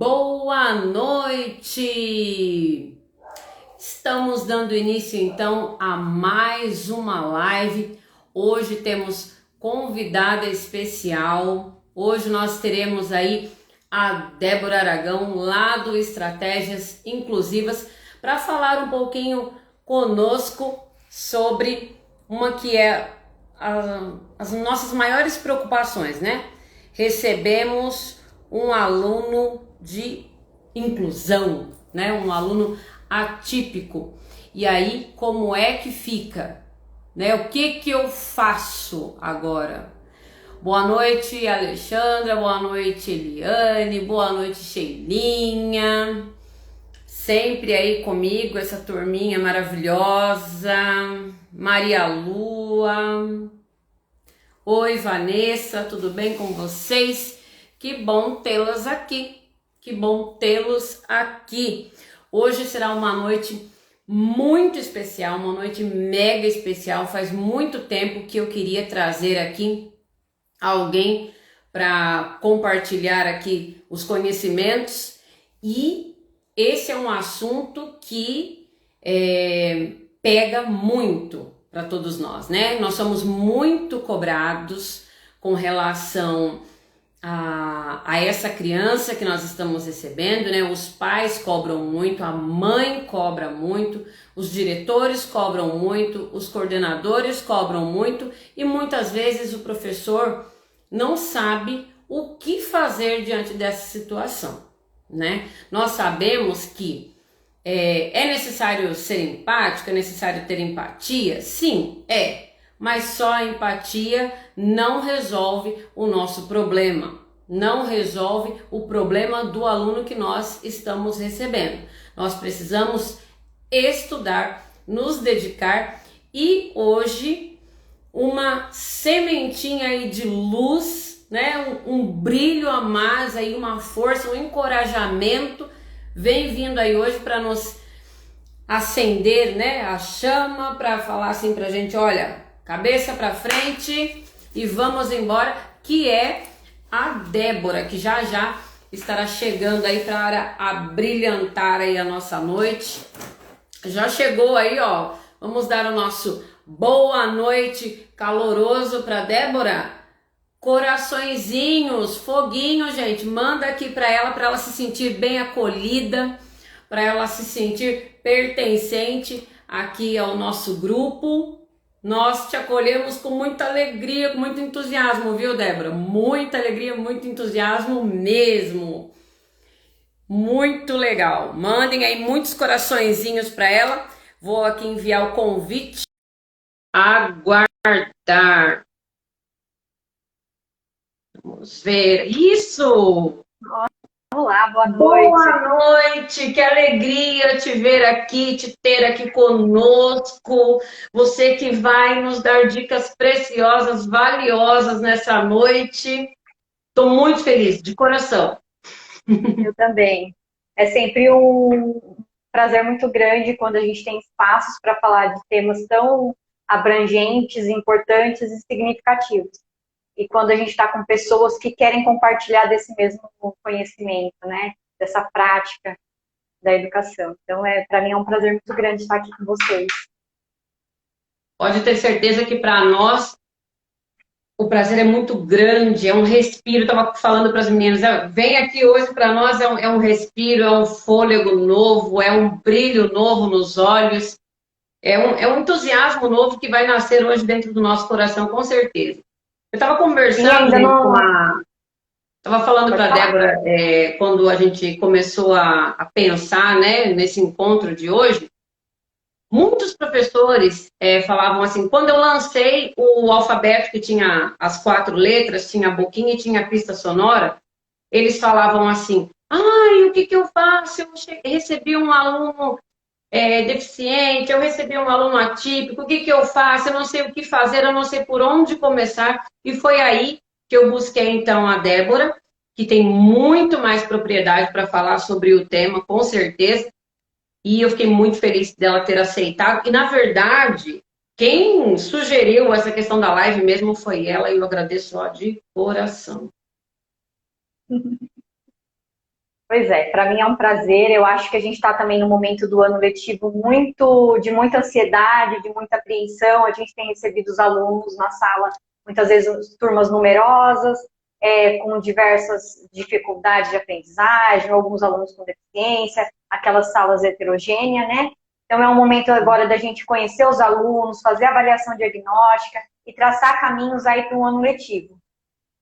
Boa noite! Estamos dando início então a mais uma live. Hoje temos convidada especial. Hoje nós teremos aí a Débora Aragão, lá do Estratégias Inclusivas, para falar um pouquinho conosco sobre uma que é as nossas maiores preocupações, né? Recebemos um aluno de inclusão, né? Um aluno atípico. E aí, como é que fica? Né? O que eu faço agora? Boa noite, Alexandra. Boa noite, Eliane. Boa noite, Sheilinha. Sempre aí comigo, essa turminha maravilhosa. Maria Lua. Oi, Vanessa. Tudo bem com vocês? Que bom tê-las aqui. Que bom tê-los aqui. Hoje será uma noite muito especial, uma noite mega especial. Faz muito tempo que eu queria trazer aqui alguém para compartilhar aqui os conhecimentos, e esse é um assunto que pega muito para todos nós, né? Nós somos muito cobrados com relação a essa criança que nós estamos recebendo, né? Os pais cobram muito, a mãe cobra muito, os diretores cobram muito, os coordenadores cobram muito, e muitas vezes o professor não sabe o que fazer diante dessa situação, né? Nós sabemos que é necessário ser empático, é necessário ter empatia? Sim, mas só a empatia não resolve o nosso problema, não resolve o problema do aluno que nós estamos recebendo. Nós precisamos estudar, nos dedicar, e hoje uma sementinha aí de luz, né? Um brilho a mais aí, uma força, um encorajamento vem vindo aí hoje para nos acender, né, a chama, para falar assim pra gente, olha, cabeça para frente e vamos embora, que é a Débora, que já estará chegando aí para abrilhantar aí a nossa noite. Já chegou aí, ó. Vamos dar o nosso boa noite caloroso para Débora. Coraçõezinhos, foguinho, gente, manda aqui para ela se sentir bem acolhida, para ela se sentir pertencente aqui ao nosso grupo. Nós te acolhemos com muita alegria, com muito entusiasmo, viu, Débora? Muita alegria, muito entusiasmo mesmo. Muito legal. Mandem aí muitos coraçõezinhos para ela. Vou aqui enviar o convite. Aguardar. Vamos ver. Isso! Olá, boa noite. Boa noite, que alegria te ver aqui, te ter aqui conosco. Você que vai nos dar dicas preciosas, valiosas nessa noite. Estou muito feliz, de coração. Eu também. É sempre um prazer muito grande quando a gente tem espaços para falar de temas tão abrangentes, importantes e significativos. E quando a gente está com pessoas que querem compartilhar desse mesmo conhecimento, né? Dessa prática da educação. Então, para mim é um prazer muito grande estar aqui com vocês. Pode ter certeza que para nós o prazer é muito grande, é um respiro. Estava falando para as meninas, vem aqui hoje, para nós é um respiro, é um fôlego novo, é um brilho novo nos olhos, é um entusiasmo novo que vai nascer hoje dentro do nosso coração, com certeza. Eu estava conversando, gente, estava falando para a Débora, quando a gente começou a pensar, né, nesse encontro de hoje. Muitos professores falavam assim, quando eu lancei o alfabeto que tinha as 4 letras, tinha a boquinha e tinha a pista sonora, eles falavam assim, ai, o que eu faço? Eu recebi um aluno deficiente, eu recebi um aluno atípico, o que eu faço? Eu não sei o que fazer, eu não sei por onde começar. E foi aí que eu busquei então a Débora, que tem muito mais propriedade para falar sobre o tema, com certeza. E eu fiquei muito feliz dela ter aceitado. E, na verdade, quem sugeriu essa questão da live mesmo foi ela, e eu agradeço ó, de coração. Pois é, para mim é um prazer. Eu acho que a gente está também no momento do ano letivo de muita ansiedade, de muita apreensão. A gente tem recebido os alunos na sala, muitas vezes turmas numerosas, com diversas dificuldades de aprendizagem, alguns alunos com deficiência, aquelas salas heterogêneas, né? Então é um momento agora da gente conhecer os alunos, fazer avaliação diagnóstica e traçar caminhos aí para um ano letivo.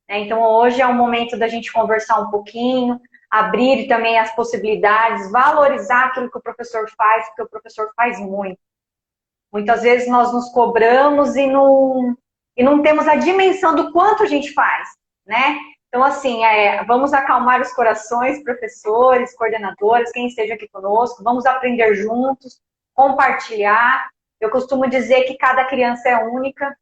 Então, hoje é um momento da gente conversar um pouquinho, abrir também as possibilidades, valorizar aquilo que o professor faz, porque o professor faz muito. Muitas vezes nós nos cobramos e não temos a dimensão do quanto a gente faz, né? Então, assim, vamos acalmar os corações, professores, coordenadoras, quem esteja aqui conosco, vamos aprender juntos, compartilhar. Eu costumo dizer que cada criança é única,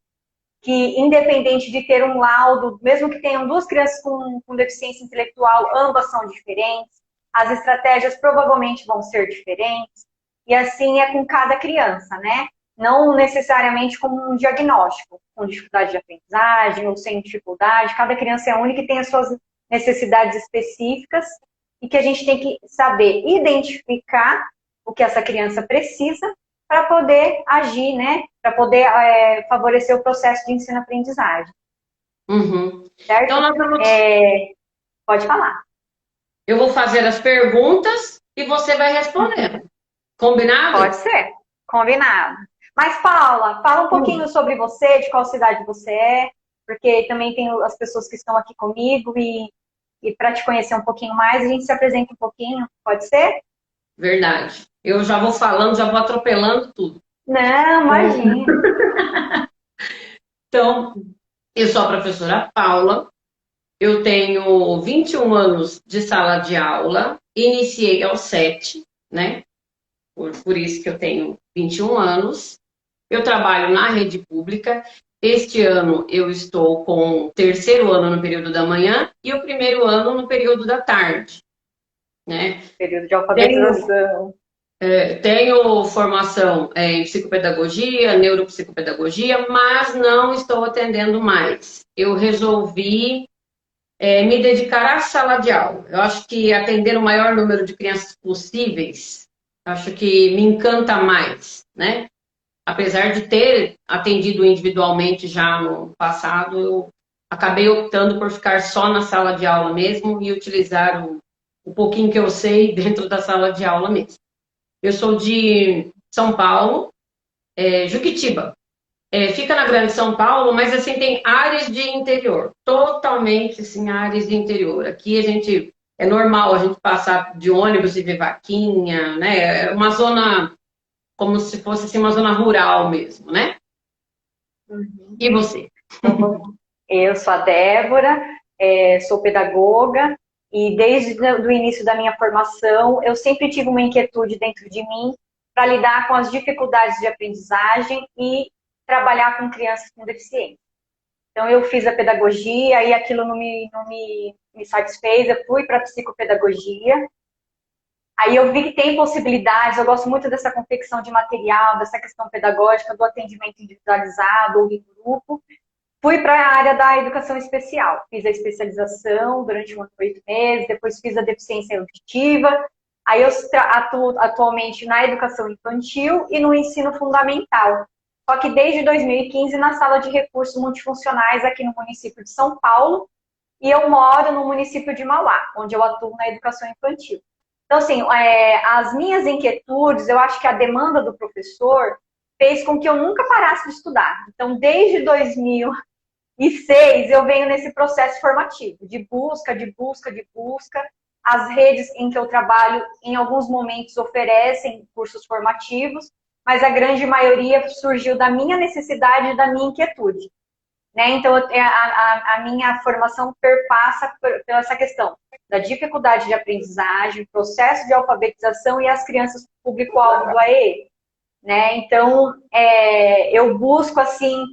que independente de ter um laudo, mesmo que tenham duas crianças com deficiência intelectual, ambas são diferentes, as estratégias provavelmente vão ser diferentes, e assim é com cada criança, né? Não necessariamente como um diagnóstico, com dificuldade de aprendizagem ou sem dificuldade, cada criança é única e tem as suas necessidades específicas, e que a gente tem que saber identificar o que essa criança precisa para poder agir, né? Para poder favorecer o processo de ensino-aprendizagem. Uhum. Certo? Então, nós vamos... Pode falar. Eu vou fazer as perguntas e você vai respondendo. Combinado? Pode ser. Combinado. Mas, Paula, fala um pouquinho sobre você, de qual cidade você é, porque também tem as pessoas que estão aqui comigo e para te conhecer um pouquinho mais, a gente se apresenta um pouquinho, pode ser? Verdade. Eu já vou falando, já vou atropelando tudo. Não, imagina. Então, eu sou a professora Paula, eu tenho 21 anos de sala de aula, iniciei aos 7, né? Por isso que eu tenho 21 anos. Eu trabalho na rede pública. Este ano eu estou com o terceiro ano no período da manhã e o primeiro ano no período da tarde, né? Período de alfabetização. Tenho formação em psicopedagogia, neuropsicopedagogia, mas não estou atendendo mais. Eu resolvi me dedicar à sala de aula. Eu acho que atender o maior número de crianças possíveis, acho que me encanta mais, né? Apesar de ter atendido individualmente já no passado, eu acabei optando por ficar só na sala de aula mesmo e utilizar o pouquinho que eu sei dentro da sala de aula mesmo. Eu sou de São Paulo, Juquitiba. Fica na Grande São Paulo, mas assim tem áreas de interior, totalmente assim áreas de interior. Aqui a gente é normal a gente passar de ônibus e ver vaquinha, né? É uma zona como se fosse assim, uma zona rural mesmo, né? Uhum. E você? Eu sou a Débora, sou pedagoga e desde o início da minha formação eu sempre tive uma inquietude dentro de mim para lidar com as dificuldades de aprendizagem e trabalhar com crianças com deficiência. Então eu fiz a pedagogia e aquilo não me satisfez, eu fui para a psicopedagogia. Aí eu vi que tem possibilidades, eu gosto muito dessa confecção de material, dessa questão pedagógica, do atendimento individualizado ou em grupo. Fui para a área da educação especial. Fiz a especialização durante 8 meses, depois fiz a deficiência auditiva. Aí eu atuo atualmente na educação infantil e no ensino fundamental. Só que desde 2015 na sala de recursos multifuncionais aqui no município de São Paulo. E eu moro no município de Mauá, onde eu atuo na educação infantil. Então, assim, as minhas inquietudes, eu acho que a demanda do professor fez com que eu nunca parasse de estudar. Então, desde 2006, eu venho nesse processo formativo, de busca, de busca, de busca. As redes em que eu trabalho, em alguns momentos, oferecem cursos formativos, mas a grande maioria surgiu da minha necessidade e da minha inquietude. Né? Então, a minha formação perpassa por essa questão da dificuldade de aprendizagem, processo de alfabetização e as crianças público-alvo do AEE. Né? Então, eu busco, assim,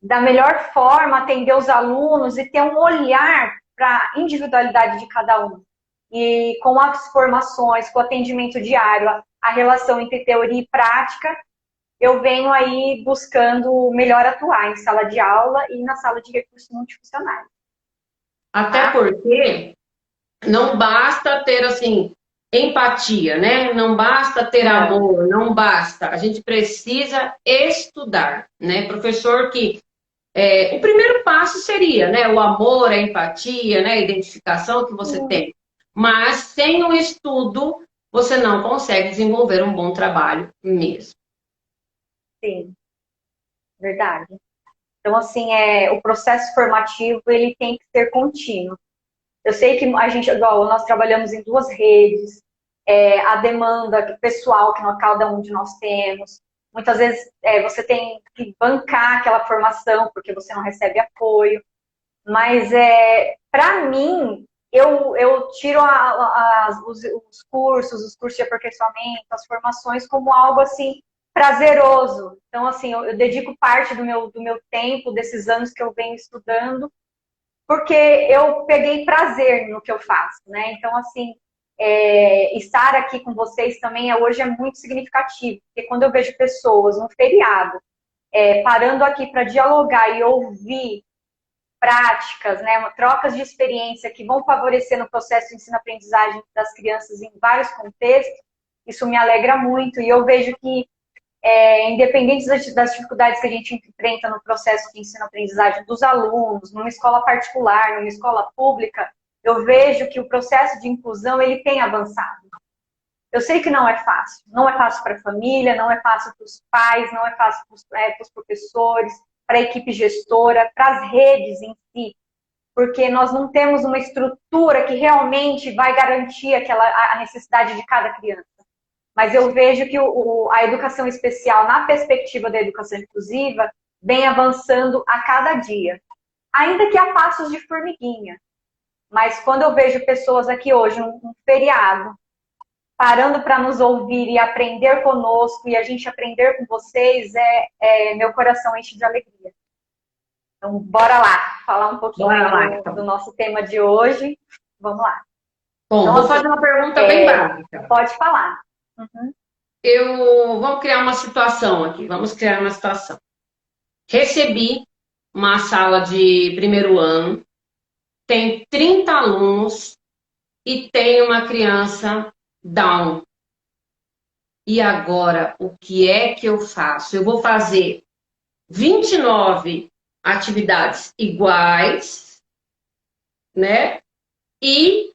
da melhor forma, atender os alunos e ter um olhar para a individualidade de cada um. E com as formações, com o atendimento diário, a relação entre teoria e prática, eu venho aí buscando melhor atuar em sala de aula e na sala de recursos multifuncionais. Até porque Não basta ter, assim, empatia, né? Não basta ter Não, amor, não basta. A gente precisa estudar, né? Professor que... o primeiro passo seria, né? O amor, a empatia, né? A identificação que você sim, tem. Mas sem o estudo, você não consegue desenvolver um bom trabalho mesmo. sim, verdade. Então, assim, o processo formativo, ele tem que ser contínuo. Eu sei que a gente, igual, nós trabalhamos em duas redes, a demanda pessoal que cada um de nós temos. Muitas vezes você tem que bancar aquela formação porque você não recebe apoio. Mas para mim, eu tiro os cursos, os cursos de aperfeiçoamento, as formações como algo assim prazeroso. Então, assim, eu dedico parte do meu tempo, desses anos que eu venho estudando, porque eu peguei prazer no que eu faço, né? Então, assim, estar aqui com vocês também hoje é muito significativo, porque quando eu vejo pessoas no feriado parando aqui para dialogar e ouvir práticas, né, trocas de experiência que vão favorecer no processo de ensino-aprendizagem das crianças em vários contextos, isso me alegra muito e eu vejo que independente das dificuldades que a gente enfrenta no processo de ensino-aprendizagem dos alunos, numa escola particular, numa escola pública, eu vejo que o processo de inclusão ele tem avançado. Eu sei que não é fácil para a família, não é fácil para os pais, não é fácil para os professores, para a equipe gestora, para as redes em si, porque nós não temos uma estrutura que realmente vai garantir a necessidade de cada criança. Mas eu vejo que a educação especial, na perspectiva da educação inclusiva, vem avançando a cada dia. Ainda que a passos de formiguinha. Mas quando eu vejo pessoas aqui hoje, um feriado, parando para nos ouvir e aprender conosco, e a gente aprender com vocês, meu coração enche de alegria. Então, bora lá, falar um pouquinho Bora aí lá, do então. nosso tema de hoje. Vamos lá. Bom, Então, vou assim, fazer uma pergunta bem básica. pode falar. Uhum. Vamos criar uma situação aqui. Vamos criar uma situação. Recebi uma sala de primeiro ano, tem 30 alunos e tem uma criança down. E agora, o que é que eu faço? Eu vou fazer 29 atividades iguais, né? E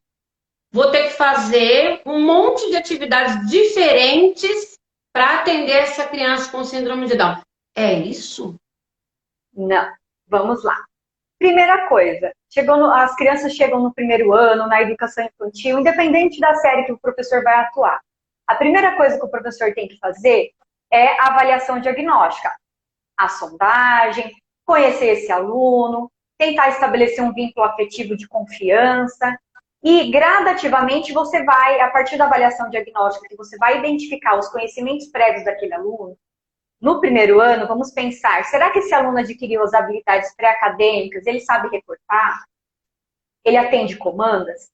vou ter que fazer um monte de atividades diferentes para atender essa criança com síndrome de Down. É isso? Não, vamos lá. Primeira coisa, as crianças chegam no primeiro ano, na educação infantil, independente da série que o professor vai atuar. A primeira coisa que o professor tem que fazer é a avaliação diagnóstica, a sondagem, conhecer esse aluno, tentar estabelecer um vínculo afetivo de confiança e gradativamente você vai, a partir da avaliação diagnóstica, que você vai identificar os conhecimentos prévios daquele aluno. No primeiro ano, vamos pensar, será que esse aluno adquiriu as habilidades pré-acadêmicas? Ele sabe reportar? Ele atende comandas?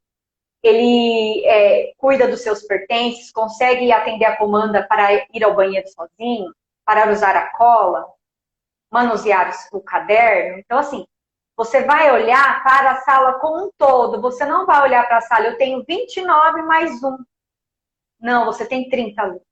Ele cuida dos seus pertences? Consegue atender a comanda para ir ao banheiro sozinho? Para usar a cola? Manusear o caderno? Então, assim, você vai olhar para a sala como um todo. Você não vai olhar para a sala, eu tenho 29 mais um. Não, você tem 30 alunos.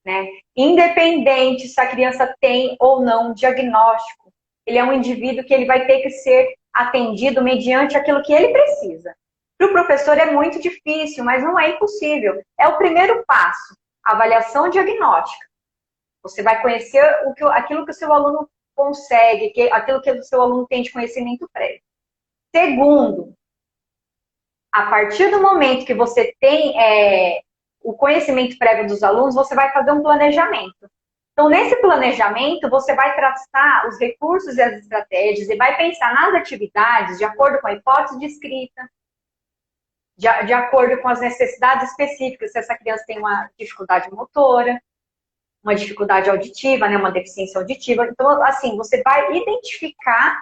Né? Independente se a criança tem ou não um diagnóstico, ele é um indivíduo que ele vai ter que ser atendido mediante aquilo que ele precisa. Para o professor é muito difícil, mas não é impossível. É o primeiro passo, avaliação diagnóstica. Você vai conhecer aquilo que o seu aluno consegue, aquilo que o seu aluno tem de conhecimento prévio. Segundo, a partir do momento que você tem o conhecimento prévio dos alunos, você vai fazer um planejamento. Então, nesse planejamento, você vai traçar os recursos e as estratégias e vai pensar nas atividades de acordo com a hipótese de escrita, de acordo com as necessidades específicas, se essa criança tem uma dificuldade motora, uma dificuldade auditiva, né, uma deficiência auditiva. Então, assim, você vai identificar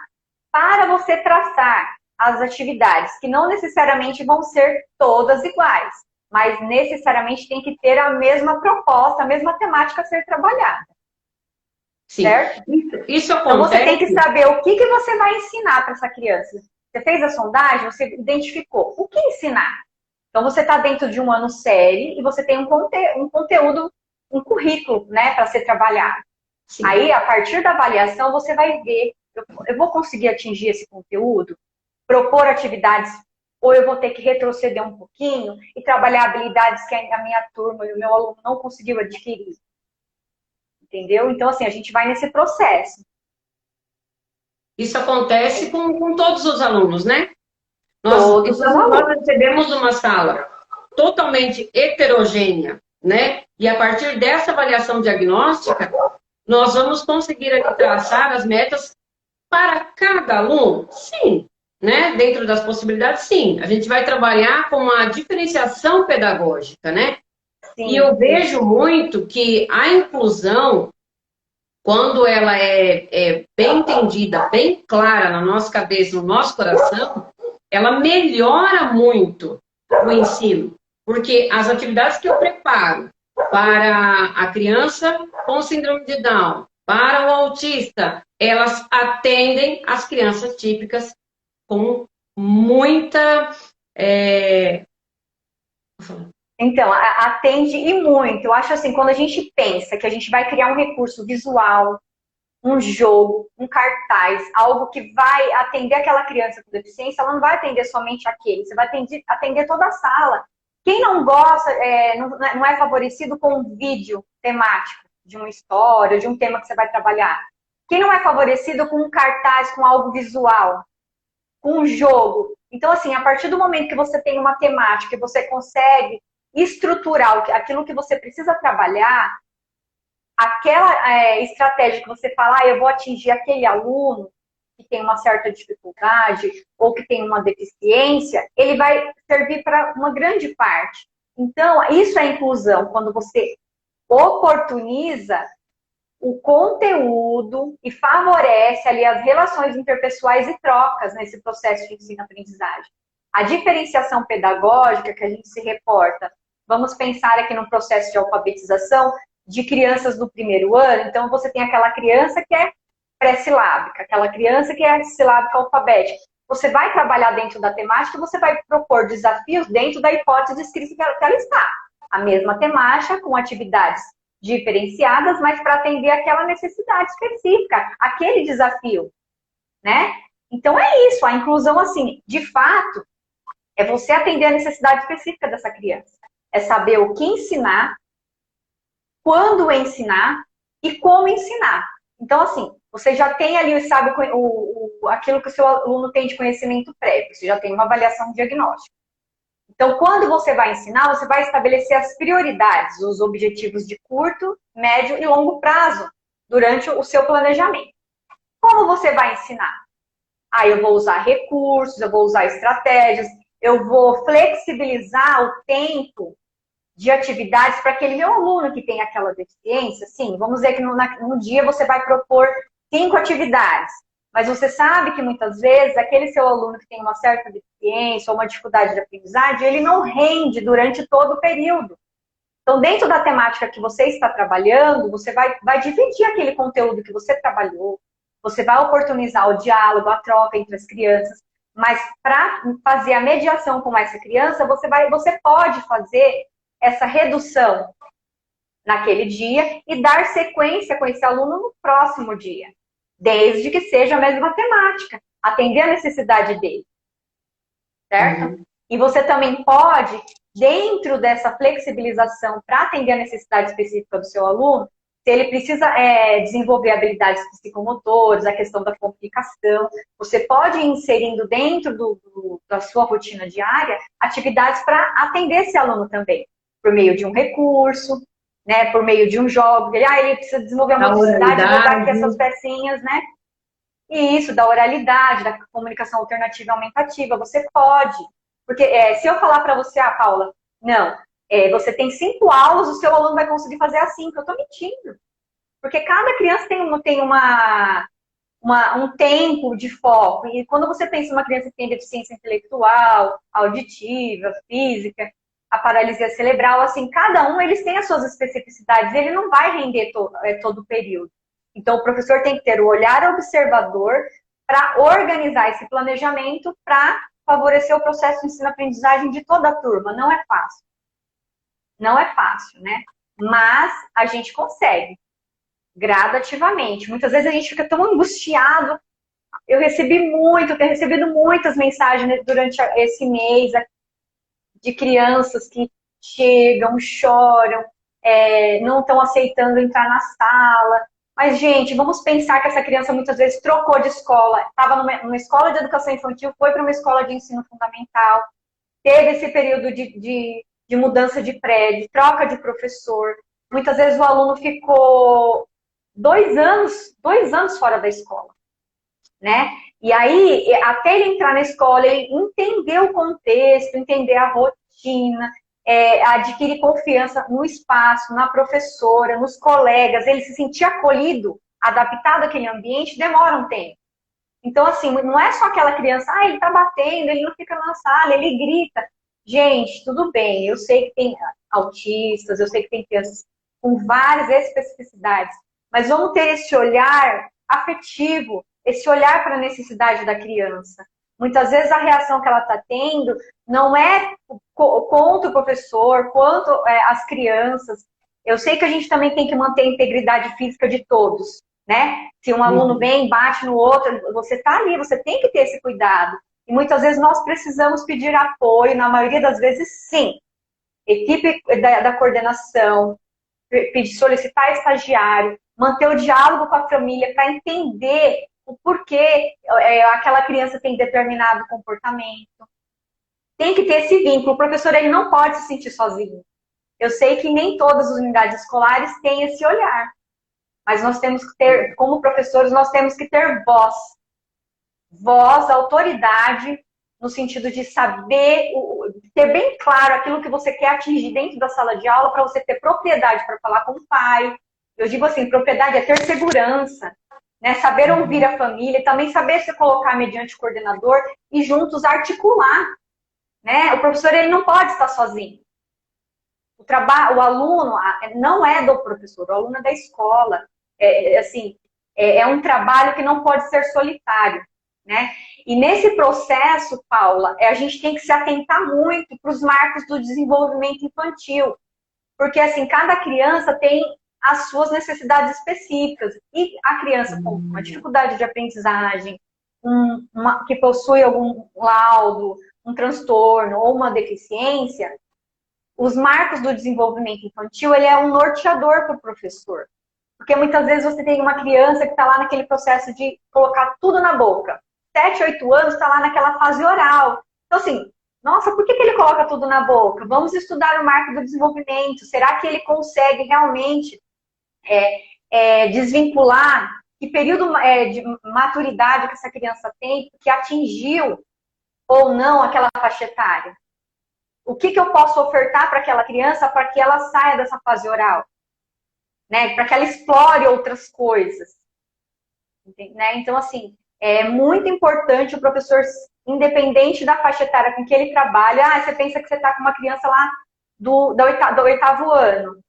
para você traçar as atividades, que não necessariamente vão ser todas iguais, mas necessariamente tem que ter a mesma proposta, a mesma temática a ser trabalhada. Sim. Certo? Isso Então você tem acontece. que saber o que você vai ensinar para essa criança. Você fez a sondagem, você identificou o que ensinar. Então, você está dentro de um ano série e você tem um conteúdo, um currículo, né, para ser trabalhado. Sim. Aí, a partir da avaliação, você vai ver, eu vou conseguir atingir esse conteúdo, propor atividades, ou eu vou ter que retroceder um pouquinho e trabalhar habilidades que a minha turma e o meu aluno não conseguiu adquirir. Entendeu? Então, assim, a gente vai nesse processo. Isso acontece com todos os alunos, né? Nós recebemos uma sala totalmente heterogênea, né? E a partir dessa avaliação diagnóstica, nós vamos conseguir traçar as metas para cada aluno? Sim, né? Dentro das possibilidades, sim. A gente vai trabalhar com a diferenciação pedagógica, né? Sim. E eu vejo muito que a inclusão, quando ela é bem entendida, bem clara na nossa cabeça, no nosso coração, ela melhora muito o ensino. Porque as atividades que eu preparo para a criança com síndrome de Down, para o autista, elas atendem as crianças típicas com muita... Então, atende e muito. Eu acho assim, quando a gente pensa que a gente vai criar um recurso visual, um jogo, um cartaz, algo que vai atender aquela criança com deficiência, ela não vai atender somente aquele, você vai atender toda a sala. Quem não gosta, não é favorecido com um vídeo temático de uma história, de um tema que você vai trabalhar? Quem não é favorecido com um cartaz, com algo visual, com um jogo? Então, assim, a partir do momento que você tem uma temática e você consegue estruturar aquilo que você precisa trabalhar, aquela estratégia que você fala, eu vou atingir aquele aluno que tem uma certa dificuldade ou que tem uma deficiência, ele vai servir para uma grande parte. Então, isso é inclusão, quando você oportuniza o conteúdo e favorece ali as relações interpessoais e trocas nesse processo de ensino-aprendizagem. A diferenciação pedagógica que a gente se reporta, vamos pensar aqui no processo de alfabetização de crianças do primeiro ano. Então, você tem aquela criança que é pré-silábica, aquela criança que é silábica alfabética. Você vai trabalhar dentro da temática, você vai propor desafios dentro da hipótese de escrita que ela está. A mesma temática, com atividades diferenciadas, mas para atender aquela necessidade específica, aquele desafio, né? Então é isso, a inclusão, assim, de fato, é você atender a necessidade específica dessa criança. É saber o que ensinar, quando ensinar e como ensinar. Então, assim, você já tem ali, sabe, aquilo que o seu aluno tem de conhecimento prévio, você já tem uma avaliação diagnóstica. Então, quando você vai ensinar, você vai estabelecer as prioridades, os objetivos de curto, médio e longo prazo durante o seu planejamento. Como você vai ensinar? Eu vou usar recursos, eu vou usar estratégias, eu vou flexibilizar o tempo de atividades para aquele meu aluno que tem aquela deficiência. Sim, vamos dizer que no dia você vai propor 5 atividades. Mas você sabe que muitas vezes aquele seu aluno que tem uma certa deficiência ou uma dificuldade de aprendizagem, ele não rende durante todo o período. Então, dentro da temática que você está trabalhando, você vai dividir aquele conteúdo que você trabalhou, você vai oportunizar o diálogo, a troca entre as crianças, mas para fazer a mediação com essa criança, você pode fazer essa redução naquele dia e dar sequência com esse aluno no próximo dia. Desde que seja a mesma temática, atender a necessidade dele, certo? Uhum. E você também pode, dentro dessa flexibilização para atender a necessidade específica do seu aluno, se ele precisa desenvolver habilidades psicomotoras, a questão da comunicação, você pode ir inserindo dentro da sua rotina diária atividades para atender esse aluno também, por meio de um recurso, né, por meio de um jogo, ele precisa desenvolver uma motricidade, botar aqui essas pecinhas, né? E isso, da oralidade, da comunicação alternativa e aumentativa, você pode. Porque se eu falar para você, Paula, não, você tem 5 aulas, o seu aluno vai conseguir fazer as 5, eu estou mentindo. Porque cada criança tem um tempo de foco. E quando você pensa em uma criança que tem deficiência intelectual, auditiva, física, a paralisia cerebral, assim, cada um, eles têm as suas especificidades, ele não vai render todo o período. Então, o professor tem que ter o olhar observador para organizar esse planejamento para favorecer o processo de ensino-aprendizagem de toda a turma. Não é fácil. Não é fácil, né? Mas a gente consegue, gradativamente. Muitas vezes a gente fica tão angustiado. Eu tenho recebido muitas mensagens durante esse mês de crianças que chegam, choram, não estão aceitando entrar na sala. Mas, gente, vamos pensar que essa criança muitas vezes trocou de escola, estava numa escola de educação infantil, foi para uma escola de ensino fundamental, teve esse período de mudança de prédio, troca de professor. Muitas vezes o aluno ficou 2 anos fora da escola, né? E aí, até ele entrar na escola, ele entender o contexto, entender a rotina, adquirir confiança no espaço, na professora, nos colegas, ele se sentir acolhido, adaptado àquele ambiente, demora um tempo. Então, assim, não é só aquela criança, ele tá batendo, ele não fica na sala, ele grita. Gente, tudo bem, eu sei que tem autistas, eu sei que tem crianças com várias especificidades, mas vamos ter esse olhar afetivo, esse olhar para a necessidade da criança. Muitas vezes a reação que ela está tendo não é contra o professor, quanto as crianças. Eu sei que a gente também tem que manter a integridade física de todos, né? Se um aluno vem, bate no outro, você está ali, você tem que ter esse cuidado. E muitas vezes nós precisamos pedir apoio, na maioria das vezes, sim. Equipe da coordenação, solicitar estagiário, manter o diálogo com a família para entender o porquê aquela criança tem determinado comportamento. Tem que ter esse vínculo. O professor ele não pode se sentir sozinho. Eu sei que nem todas as unidades escolares têm esse olhar, mas nós temos que ter, como professores, nós temos que ter voz. Voz, autoridade, no sentido de saber, ter bem claro aquilo que você quer atingir dentro da sala de aula, para você ter propriedade para falar com o pai. Eu digo assim, propriedade é ter segurança, né? Saber ouvir a família, também saber se colocar mediante o coordenador e juntos articular, né? O professor ele não pode estar sozinho. O aluno não é do professor, o aluno é da escola. É um trabalho que não pode ser solitário, né? E nesse processo, Paula, a gente tem que se atentar muito para os marcos do desenvolvimento infantil, porque assim, cada criança tem as suas necessidades específicas, e a criança com uma dificuldade de aprendizagem, que possui algum laudo, um transtorno ou uma deficiência, os marcos do desenvolvimento infantil, ele é um norteador para o professor. Porque muitas vezes você tem uma criança que está lá naquele processo de colocar tudo na boca. 7, 8 anos está lá naquela fase oral. Então, assim, nossa, por que ele coloca tudo na boca? Vamos estudar o marco do desenvolvimento. Será que ele consegue realmente desvincular que período de maturidade que essa criança tem, que atingiu ou não aquela faixa etária? O que eu posso ofertar para aquela criança para que ela saia dessa fase oral? Né? Para que ela explore outras coisas. Né? Então, assim, é muito importante o professor, independente da faixa etária com que ele trabalha, você pensa que você está com uma criança lá do 8º ano.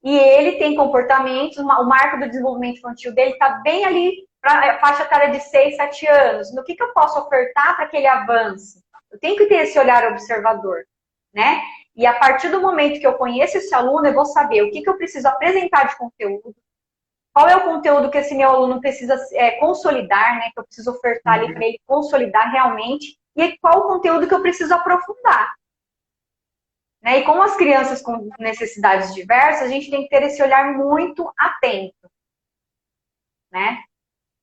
E ele tem comportamentos, o marco do desenvolvimento infantil dele está bem ali para a faixa etária de 6, 7 anos. No que eu posso ofertar para que ele avance? Eu tenho que ter esse olhar observador, né? E a partir do momento que eu conheço esse aluno, eu vou saber o que eu preciso apresentar de conteúdo, qual é o conteúdo que esse meu aluno precisa consolidar, né? Que eu preciso ofertar ali para ele consolidar realmente, e qual o conteúdo que eu preciso aprofundar. Né? E com as crianças com necessidades diversas, a gente tem que ter esse olhar muito atento. Né?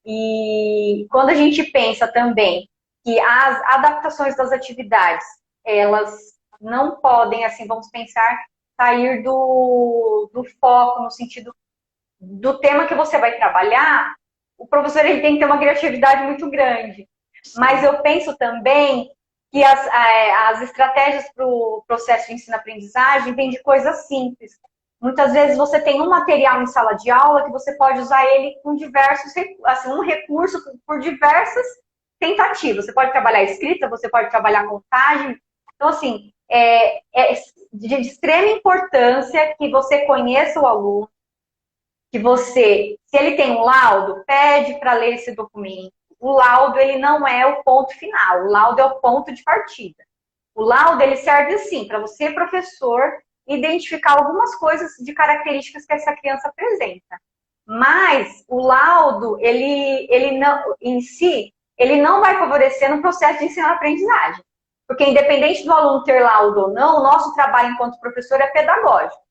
E quando a gente pensa também que as adaptações das atividades, elas não podem, assim, vamos pensar, sair do foco, no sentido do tema que você vai trabalhar, o professor ele tem que ter uma criatividade muito grande. Mas eu penso também que as estratégias para o processo de ensino-aprendizagem vêm de coisas simples. Muitas vezes você tem um material em sala de aula que você pode usar ele com diversos, assim, um recurso por diversas tentativas. Você pode trabalhar escrita, você pode trabalhar contagem. Então, assim, é de extrema importância que você conheça o aluno, que você, se ele tem um laudo, pede para ler esse documento. o laudo ele não é o ponto final, o laudo é o ponto de partida. O laudo ele serve assim, para você, professor, identificar algumas coisas de características que essa criança apresenta. Mas o laudo, ele não, em si, ele não vai favorecer no processo de ensino-aprendizagem. Porque independente do aluno ter laudo ou não, o nosso trabalho enquanto professor é pedagógico.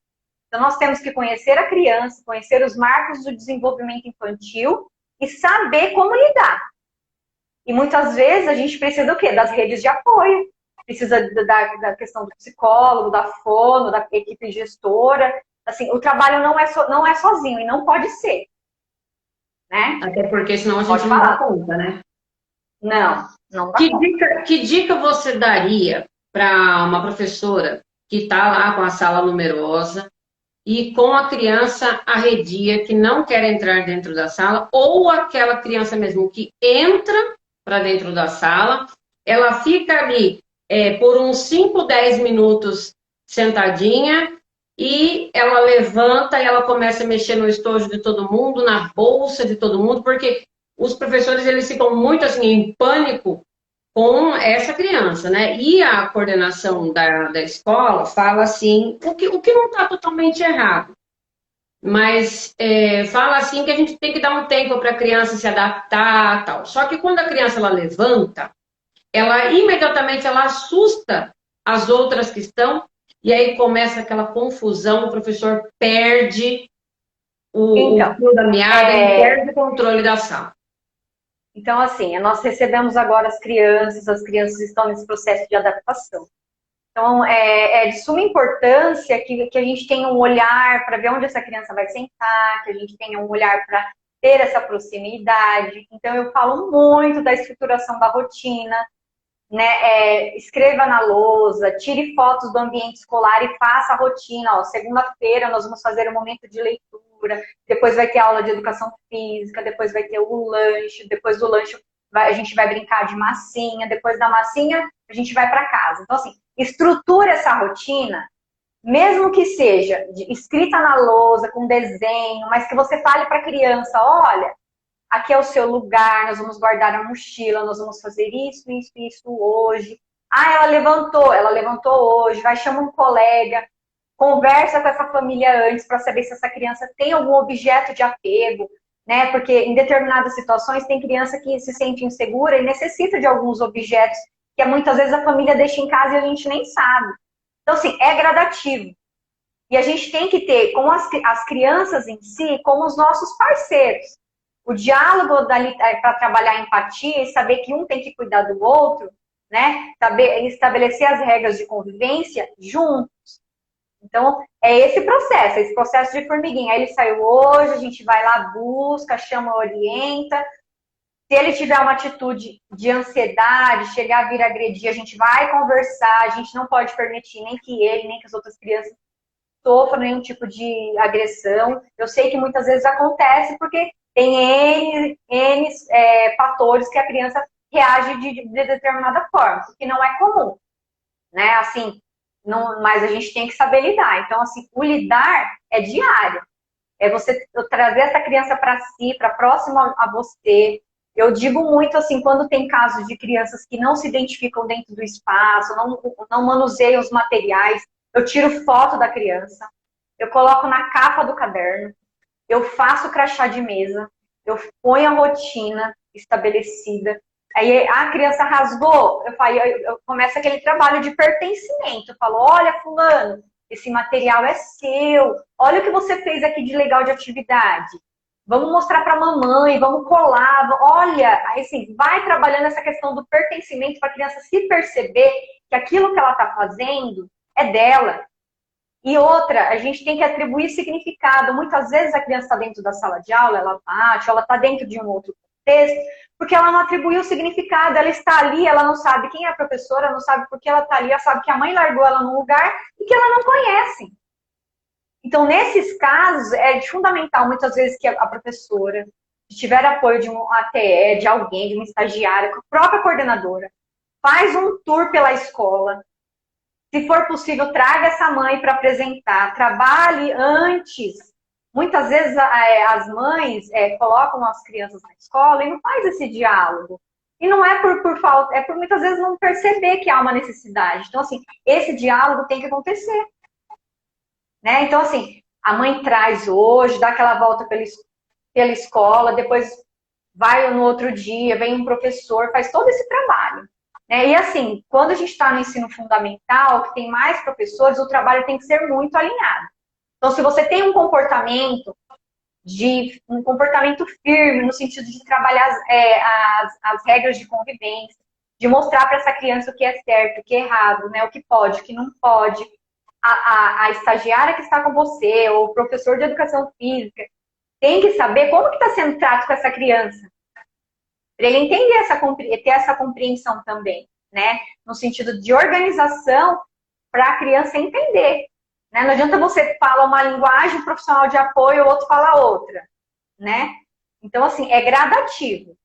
Então nós temos que conhecer a criança, conhecer os marcos do desenvolvimento infantil e saber como lidar. E muitas vezes a gente precisa do quê? Das redes de apoio. Precisa da questão do psicólogo, da fono, da equipe gestora. Assim, o trabalho não é sozinho e não pode ser. Né? Até porque senão a gente não dá conta, né? Não dá conta. Que dica você daria para uma professora que está lá com a sala numerosa e com a criança arredia que não quer entrar dentro da sala, ou aquela criança mesmo que entra para dentro da sala, ela fica ali por uns 5, 10 minutos sentadinha e ela levanta e ela começa a mexer no estojo de todo mundo, na bolsa de todo mundo, porque os professores eles ficam muito assim em pânico com essa criança, né? E a coordenação da escola fala assim, o que não está totalmente errado, mas fala assim que a gente tem que dar um tempo para a criança se adaptar, tal. Só que quando a criança ela levanta, ela imediatamente ela assusta as outras que estão, e aí começa aquela confusão, o professor perde o fio da meada, ele perde o controle da sala. Então, assim, nós recebemos agora as crianças estão nesse processo de adaptação. Então, é de suma importância que a gente tenha um olhar para ver onde essa criança vai sentar, que a gente tenha um olhar para ter essa proximidade. Então, eu falo muito da estruturação da rotina, né? Escreva na lousa, tire fotos do ambiente escolar e faça a rotina. Segunda-feira nós vamos fazer um momento de leitura, depois vai ter aula de educação física, depois vai ter o lanche, depois do lanche a gente vai brincar de massinha, depois da massinha a gente vai para casa. Então, assim, estrutura essa rotina, mesmo que seja escrita na lousa, com desenho, mas que você fale para a criança, olha, aqui é o seu lugar, nós vamos guardar a mochila, nós vamos fazer isso, isso, isso hoje. Ela levantou hoje, vai chamar um colega, conversa com essa família antes para saber se essa criança tem algum objeto de apego, né? Porque em determinadas situações tem criança que se sente insegura e necessita de alguns objetos que muitas vezes a família deixa em casa e a gente nem sabe. Então, assim, é gradativo. E a gente tem que ter com as crianças em si como os nossos parceiros. O diálogo para trabalhar a empatia e saber que um tem que cuidar do outro, né? Saber estabelecer as regras de convivência juntos. Então, é esse processo de formiguinha. Aí ele saiu hoje, a gente vai lá, busca, chama, orienta. Se ele tiver uma atitude de ansiedade, chegar a vir agredir, a gente vai conversar, a gente não pode permitir nem que ele, nem que as outras crianças sofram nenhum tipo de agressão. Eu sei que muitas vezes acontece porque tem N fatores que a criança reage de determinada forma, o que não é comum, né? Assim, mas a gente tem que saber lidar. Então, assim, o lidar é diário. É você trazer essa criança para si, para próximo a você. Eu digo muito assim, quando tem casos de crianças que não se identificam dentro do espaço, não manuseiam os materiais, eu tiro foto da criança, eu coloco na capa do caderno, eu faço crachá de mesa, eu ponho a rotina estabelecida. Aí a criança rasgou, eu começo aquele trabalho de pertencimento. Eu falo, olha, fulano, esse material é seu. Olha o que você fez aqui de legal de atividade. Vamos mostrar para a mamãe, vamos colar. Olha, aí assim, vai trabalhando essa questão do pertencimento para a criança se perceber que aquilo que ela está fazendo é dela. E outra, a gente tem que atribuir significado. Muitas vezes a criança está dentro da sala de aula, ela bate, ela está dentro de um outro contexto, porque ela não atribuiu significado. Ela está ali, ela não sabe quem é a professora, não sabe por que ela está ali, ela sabe que a mãe largou ela num lugar e que ela não conhece. Então, nesses casos, é fundamental, muitas vezes, que a professora, se tiver apoio de um ATE, de alguém, de uma estagiária, a própria coordenadora, faz um tour pela escola. Se for possível, traga essa mãe para apresentar. Trabalhe antes Muitas vezes as mães colocam as crianças na escola e não faz esse diálogo. E não é por falta, é por muitas vezes não perceber que há uma necessidade. Então, assim, esse diálogo tem que acontecer. Né? Então, assim, a mãe traz hoje, dá aquela volta pela escola, depois vai no outro dia, vem um professor, faz todo esse trabalho. Né? E assim, quando a gente está no ensino fundamental, que tem mais professores, o trabalho tem que ser muito alinhado. Então, se você tem um comportamento firme, no sentido de trabalhar as regras de convivência, de mostrar para essa criança o que é certo, o que é errado, né? O que pode, o que não pode. A estagiária que está com você, ou o professor de educação física, tem que saber como que está sendo o trato com essa criança. Para ele entender ter essa compreensão também, né? No sentido de organização, para a criança entender. Né? Não adianta você falar uma linguagem, um profissional de apoio, o outro fala outra, né? Então, assim, é gradativo.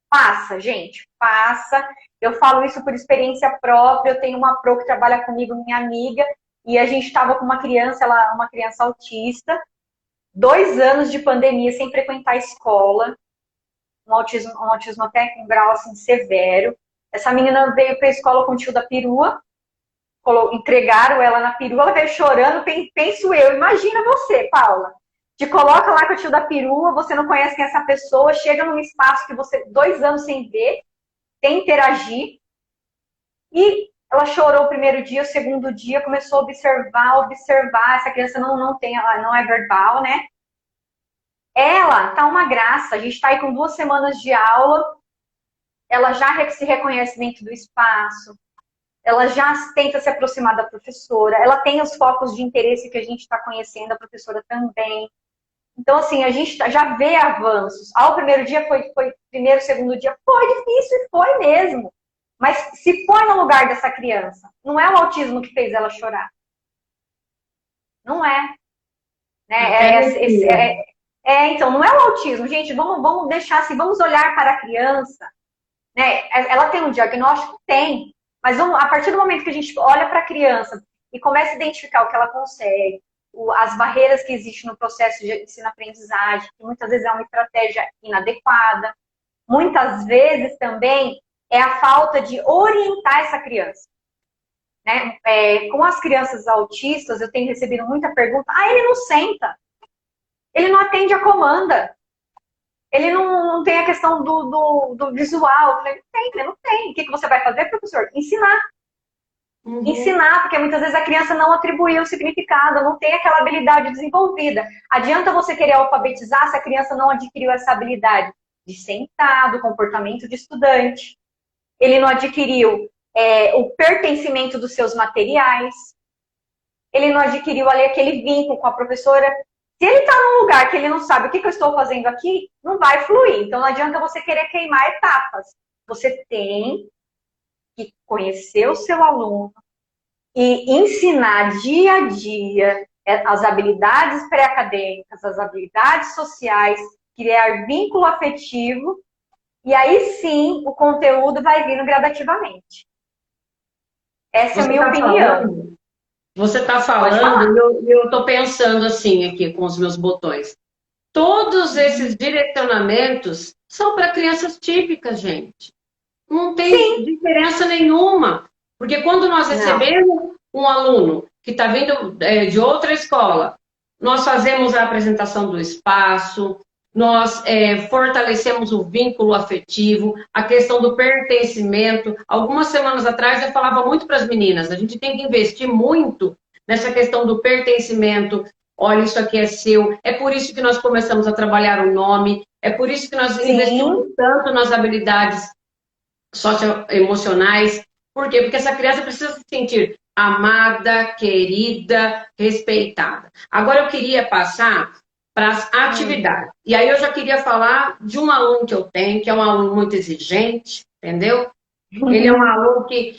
Passa, gente, passa. Eu falo isso por experiência própria. Eu tenho uma pro que trabalha comigo, minha amiga, e a gente estava com uma criança, uma criança autista, 2 anos de pandemia sem frequentar a escola, um autismo até com grau assim, severo. Essa menina veio para a escola com o tio da perua, entregaram ela na perua, ela veio chorando, penso eu, imagina você, Paula, te coloca lá com o tio da perua, você não conhece quem é essa pessoa, chega num espaço que você 2 anos sem ver, sem interagir, e ela chorou o primeiro dia, o segundo dia, começou a observar, essa criança ela não é verbal, né? Ela tá uma graça, a gente tá aí com 2 semanas de aula, ela já se reconhece dentro do espaço, ela já tenta se aproximar da professora, ela tem os focos de interesse que a gente está conhecendo, a professora também. Então, assim, a gente já vê avanços. O primeiro dia foi primeiro, segundo dia, foi difícil e foi mesmo. Mas se põe no lugar dessa criança, não é o autismo que fez ela chorar. Não é. Né? Então, não é o autismo. Gente, vamos deixar assim, vamos olhar para a criança. Né? Ela tem um diagnóstico? Tem. Mas a partir do momento que a gente olha para a criança e começa a identificar o que ela consegue, as barreiras que existem no processo de ensino-aprendizagem, que muitas vezes é uma estratégia inadequada, muitas vezes também é a falta de orientar essa criança. Né? Com as crianças autistas, eu tenho recebido muita pergunta, ele não senta, ele não atende a comanda, ele não tem a questão do visual. Eu falei, não tem. O que você vai fazer, professor? Ensinar. Uhum. Ensinar, porque muitas vezes a criança não atribuiu o significado, não tem aquela habilidade desenvolvida. Adianta você querer alfabetizar se a criança não adquiriu essa habilidade de sentar, do comportamento de estudante. Ele não adquiriu o pertencimento dos seus materiais. Ele não adquiriu ali aquele vínculo com a professora. Se ele está num lugar que ele não sabe o que eu estou fazendo aqui, não vai fluir. Então não adianta você querer queimar etapas. Você tem que conhecer o seu aluno e ensinar dia a dia as habilidades pré-acadêmicas, as habilidades sociais, criar vínculo afetivo, e aí sim o conteúdo vai vindo gradativamente. Essa é a minha opinião. Você está falando e eu estou pensando assim aqui com os meus botões. Todos esses direcionamentos são para crianças típicas, gente. Não tem diferença nenhuma. Porque quando nós recebemos um aluno que está vindo de outra escola, nós fazemos a apresentação do espaço, nós fortalecemos o vínculo afetivo, a questão do pertencimento. Algumas semanas atrás eu falava muito para as meninas, a gente tem que investir muito nessa questão do pertencimento. Olha, isso aqui é seu. É por isso que nós começamos a trabalhar o nome, é por isso que nós investimos tanto nas habilidades socioemocionais. Por quê? Porque essa criança precisa se sentir amada, querida, respeitada. Agora eu queria passar para as atividades. E aí eu já queria falar de um aluno que eu tenho, que é um aluno muito exigente, entendeu? Ele é um aluno que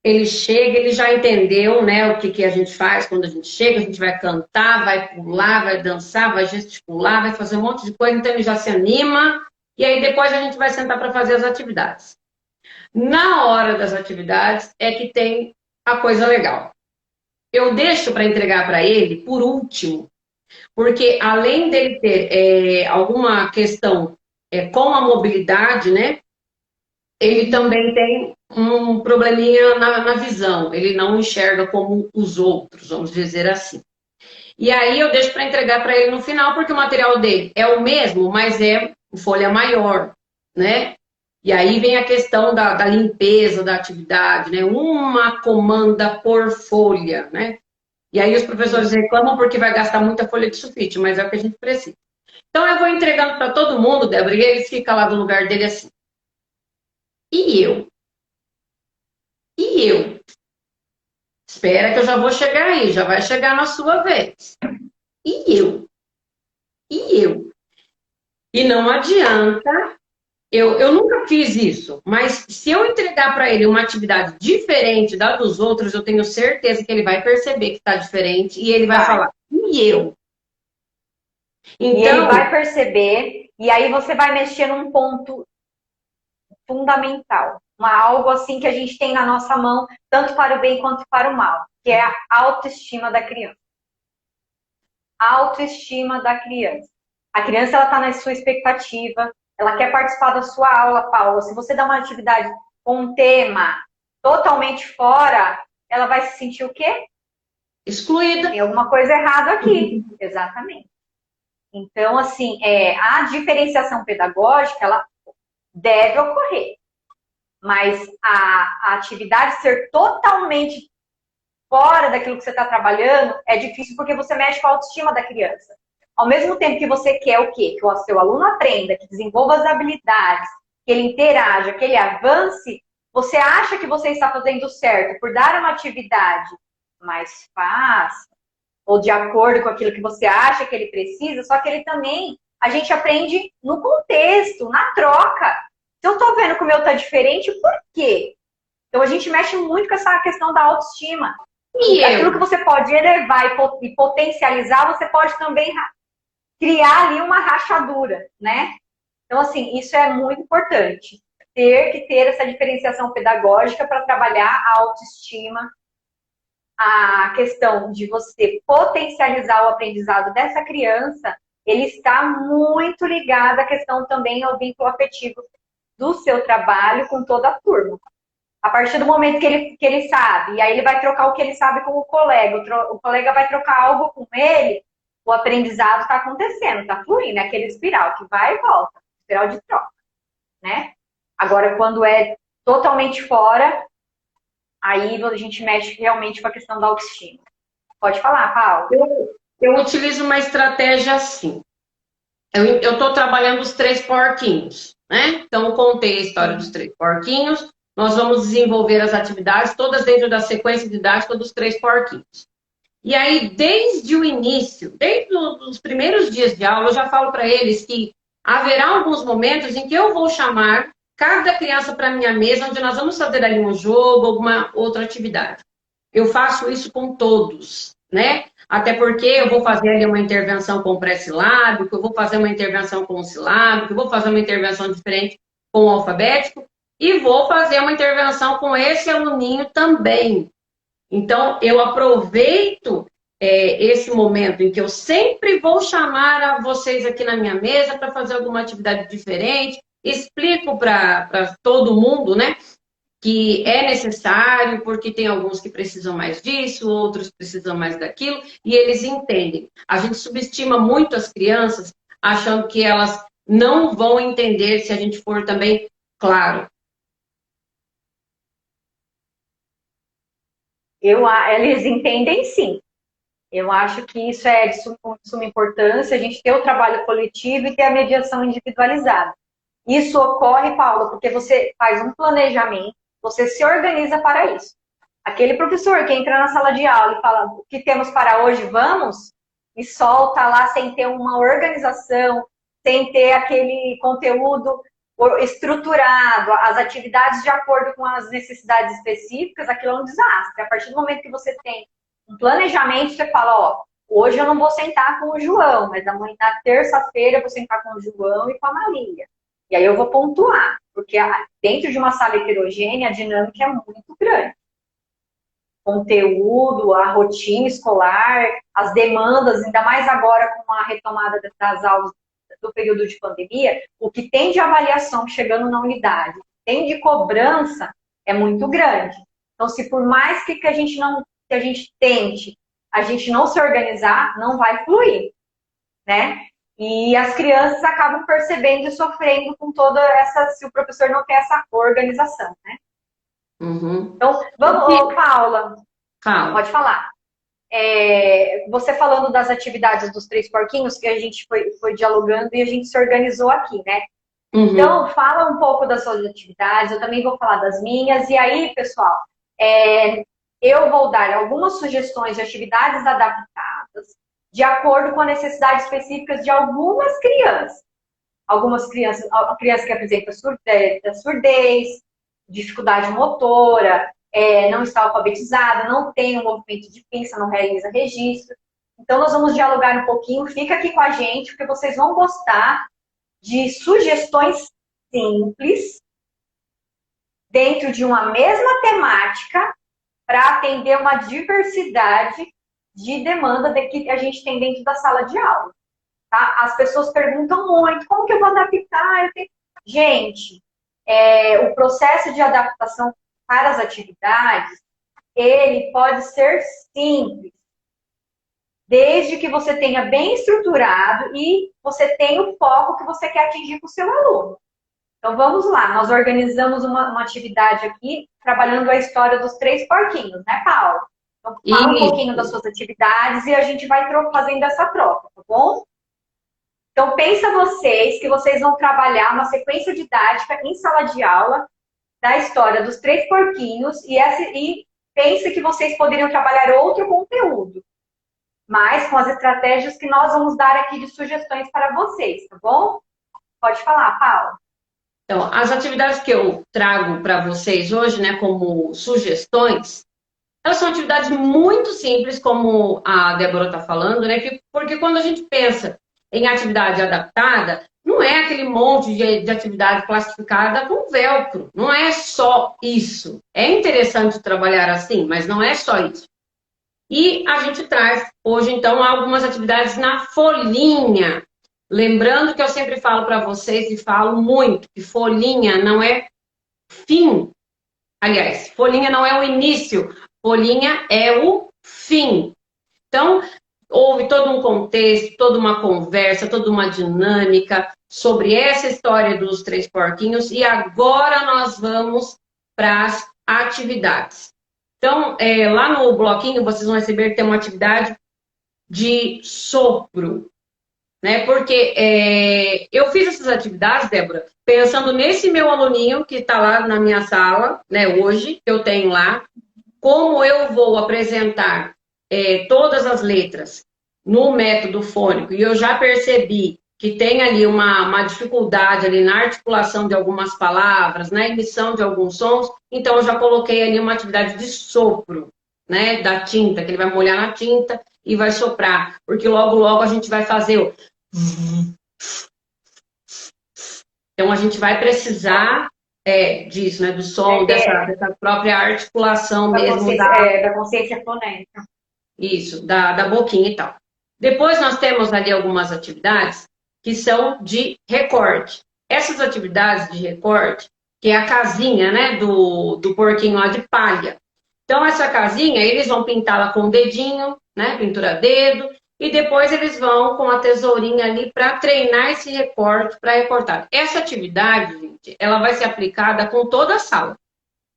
ele chega, ele já entendeu, né, o que a gente faz quando a gente chega, a gente vai cantar, vai pular, vai dançar, vai gesticular, vai fazer um monte de coisa, então ele já se anima, e aí depois a gente vai sentar para fazer as atividades. Na hora das atividades é que tem a coisa legal. Eu deixo para entregar para ele, por último, Porque além dele ter alguma questão com a mobilidade, né? Ele também tem um probleminha na visão. Ele não enxerga como os outros, vamos dizer assim. E aí eu deixo para entregar para ele no final, porque o material dele é o mesmo, mas é folha maior, né? E aí vem a questão da limpeza da atividade, né? Uma comanda por folha, né? E aí os professores reclamam porque vai gastar muita folha de sulfite, mas é o que a gente precisa. Então eu vou entregando para todo mundo, Débora, e eles ficam lá do lugar dele assim. E eu? E eu? Espera que eu já vou chegar aí, já vai chegar na sua vez. E eu? E eu? E não adianta. Eu nunca fiz isso, mas se eu entregar para ele uma atividade diferente da dos outros, eu tenho certeza que ele vai perceber que está diferente e ele vai falar, e eu? E ele Então, vai perceber, e aí você vai mexer num ponto fundamental, algo assim que a gente tem na nossa mão, tanto para o bem quanto para o mal, que é a autoestima da criança. A autoestima da criança. A criança ela está na sua expectativa, ela quer participar da sua aula, Paula. Se você dá uma atividade com um tema totalmente fora, ela vai se sentir o quê? excluída. Tem alguma coisa errada aqui. Exatamente. Então, assim, a diferenciação pedagógica, ela deve ocorrer. Mas a atividade ser totalmente fora daquilo que você está trabalhando é difícil porque você mexe com a autoestima da criança. Ao mesmo tempo que você quer o quê? Que o seu aluno aprenda, que desenvolva as habilidades, que ele interaja, que ele avance, você acha que você está fazendo certo por dar uma atividade mais fácil, ou de acordo com aquilo que você acha que ele precisa, só que ele também, a gente aprende no contexto, na troca. Se eu estou vendo que o meu está diferente, por quê? Então a gente mexe muito com essa questão da autoestima. E aquilo que você pode elevar e potencializar, você pode também criar ali uma rachadura, né? Então, assim, isso é muito importante. Ter que ter essa diferenciação pedagógica para trabalhar a autoestima, a questão de você potencializar o aprendizado dessa criança, ele está muito ligado à questão também ao vínculo afetivo do seu trabalho com toda a turma. A partir do momento que ele sabe, e aí ele vai trocar o que ele sabe com o colega vai trocar algo com ele, o aprendizado está acontecendo, está fluindo, é aquele espiral que vai e volta, espiral de troca, né? Agora, quando é totalmente fora, aí a gente mexe realmente com a questão da autoestima. Pode falar, Paulo. Eu utilizo uma estratégia assim. Eu estou trabalhando os 3 porquinhos, né? Então, eu contei a história dos 3 porquinhos. Nós vamos desenvolver as atividades, todas dentro da sequência didática dos 3 porquinhos. E aí, desde o início, desde os primeiros dias de aula, eu já falo para eles que haverá alguns momentos em que eu vou chamar cada criança para minha mesa, onde nós vamos fazer ali um jogo, alguma outra atividade. Eu faço isso com todos, né? Até porque eu vou fazer ali uma intervenção com o pré-silábico, eu vou fazer uma intervenção com o silábico, eu vou fazer uma intervenção diferente com o alfabético e vou fazer uma intervenção com esse aluninho também. Então, eu aproveito esse momento em que eu sempre vou chamar a vocês aqui na minha mesa para fazer alguma atividade diferente, explico para todo mundo, né, que é necessário, porque tem alguns que precisam mais disso, outros precisam mais daquilo, e eles entendem. A gente subestima muito as crianças, achando que elas não vão entender se a gente for também claro. Eles entendem sim. Eu acho que isso é de suma importância, a gente ter o trabalho coletivo e ter a mediação individualizada. Isso ocorre, Paulo, porque você faz um planejamento, você se organiza para isso. Aquele professor que entra na sala de aula e fala o que temos para hoje, vamos, e solta lá sem ter uma organização, sem ter aquele conteúdo estruturado, as atividades de acordo com as necessidades específicas, aquilo é um desastre. A partir do momento que você tem um planejamento, você fala, ó, hoje eu não vou sentar com o João, mas amanhã, na terça-feira, eu vou sentar com o João e com a Marília. E aí eu vou pontuar, porque dentro de uma sala heterogênea, a dinâmica é muito grande. conteúdo, a rotina escolar, as demandas, ainda mais agora com a retomada das aulas do período de pandemia, o que tem de avaliação chegando na unidade, tem de cobrança, é muito grande. Então, se por mais que a gente não, que a gente tente, a gente não se organizar, não vai fluir, né? E as crianças acabam percebendo e sofrendo com toda essa, se o professor não tem essa organização, né? Uhum. Então, vamos, Paula, Fala. pode falar. Você falando das atividades dos três porquinhos, que a gente foi dialogando e a gente se organizou aqui, né? Uhum. Então, fala um pouco das suas atividades, eu também vou falar das minhas. E aí, pessoal, eu vou dar algumas sugestões de atividades adaptadas de acordo com as necessidades específicas de algumas crianças. Algumas crianças, a criança que apresenta surdez, dificuldade motora, não está alfabetizada, não tem um movimento de pinça, não realiza registro. Então, nós vamos dialogar um pouquinho. Fica aqui com a gente, porque vocês vão gostar de sugestões simples dentro de uma mesma temática para atender uma diversidade de demanda que a gente tem dentro da sala de aula. Tá? As pessoas perguntam muito, como que eu vou adaptar? Gente, o processo de adaptação para as atividades, ele pode ser simples, desde que você tenha bem estruturado e você tenha o foco que você quer atingir com o seu aluno. Então, vamos lá. Nós organizamos uma atividade aqui, trabalhando a história dos três porquinhos, né, Paula? Então, fala um pouquinho das suas atividades e a gente vai fazendo essa troca, tá bom? Então, pensa vocês que vocês vão trabalhar uma sequência didática em sala de aula da história dos três porquinhos e pensa que vocês poderiam trabalhar outro conteúdo, mas com as estratégias que nós vamos dar aqui de sugestões para vocês, tá bom? Pode falar, Paula. Então, as atividades que eu trago para vocês hoje, né, como sugestões, elas são atividades muito simples, como a Débora está falando, né, porque quando a gente pensa em atividade adaptada, não é aquele monte de atividade classificada com velcro, não é só isso. É interessante trabalhar assim, mas não é só isso. E a gente traz hoje, então, algumas atividades na folhinha. Lembrando que eu sempre falo para vocês e falo muito que folhinha não é fim. Aliás, folhinha não é o início, folhinha é o fim. Então, houve todo um contexto, toda uma conversa, toda uma dinâmica sobre essa história dos três porquinhos e agora nós vamos para as atividades. Então, lá no bloquinho vocês vão receber que tem uma atividade de sopro. Né? Porque eu fiz essas atividades, Débora, pensando nesse meu aluninho que está lá na minha sala, né, hoje, que eu tenho lá, como eu vou apresentar todas as letras no método fônico, e eu já percebi que tem ali uma dificuldade ali na articulação de algumas palavras, na emissão de alguns sons, então eu já coloquei ali uma atividade de sopro, né, da tinta, que ele vai molhar na tinta e vai soprar, porque logo, logo a gente vai fazer o... Então, a gente vai precisar disso, né? Do som, dessa própria articulação mesmo. Da consciência fonética. Isso, da boquinha e tal. Depois, nós temos ali algumas atividades que são de recorte. Essas atividades de recorte, que é a casinha, né? Do porquinho lá de palha. Então, essa casinha, eles vão pintá-la com o dedinho, né? Pintura dedo. E depois eles vão com a tesourinha ali para treinar esse recorte, para recortar. Essa atividade, gente, ela vai ser aplicada com toda a sala,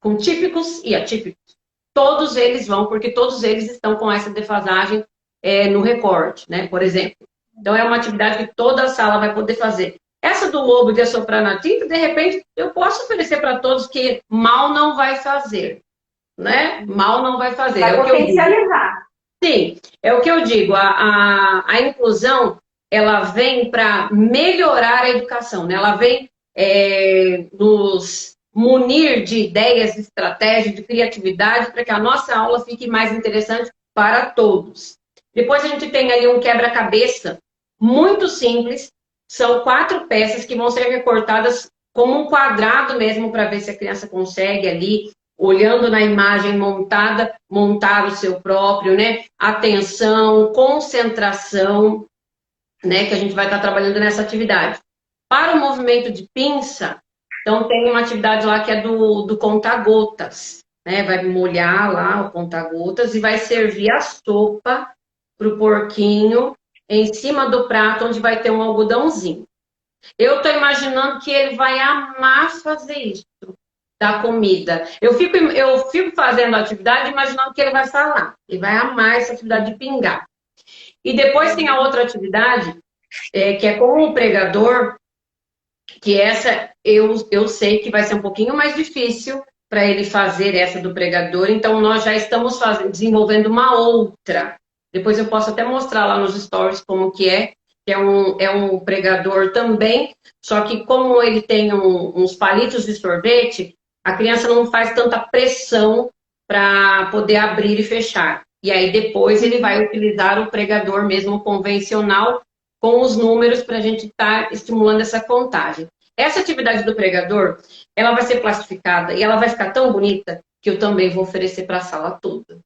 com típicos e atípicos. Todos eles vão, porque todos eles estão com essa defasagem no recorte, né? Por exemplo. Então, é uma atividade que toda a sala vai poder fazer. Essa do lobo de assoprar na tinta, de repente, eu posso oferecer para todos que mal não vai fazer, né? Mal não vai fazer. Vai potencializar. Sim, é o que eu digo, a inclusão, ela vem para melhorar a educação, né? Ela vem nos munir de ideias, de estratégias, de criatividade, para que a nossa aula fique mais interessante para todos. Depois a gente tem ali um quebra-cabeça muito simples, são 4 peças que vão ser recortadas como um quadrado mesmo, para ver se a criança consegue ali olhando na imagem montada, montar o seu próprio, né? Atenção, concentração, né? Que a gente vai estar trabalhando nessa atividade. Para o movimento de pinça, então tem uma atividade lá que é do conta-gotas, né? Vai molhar lá o conta-gotas e vai servir a sopa para o porquinho em cima do prato onde vai ter um algodãozinho. Eu estou imaginando que ele vai amar fazer isso, da comida. Eu fico fazendo a atividade imaginando que ele vai falar. Ele vai amar essa atividade de pingar. E depois tem a outra atividade, que é com o pregador, que essa eu sei que vai ser um pouquinho mais difícil para ele fazer essa do pregador, então nós já estamos desenvolvendo uma outra. Depois eu posso até mostrar lá nos stories como que é um pregador também, só que como ele tem uns palitos de sorvete, a criança não faz tanta pressão para poder abrir e fechar. E aí depois ele vai utilizar o pregador mesmo convencional com os números para a gente estar estimulando essa contagem. Essa atividade do pregador, ela vai ser plastificada e ela vai ficar tão bonita que eu também vou oferecer para a sala toda.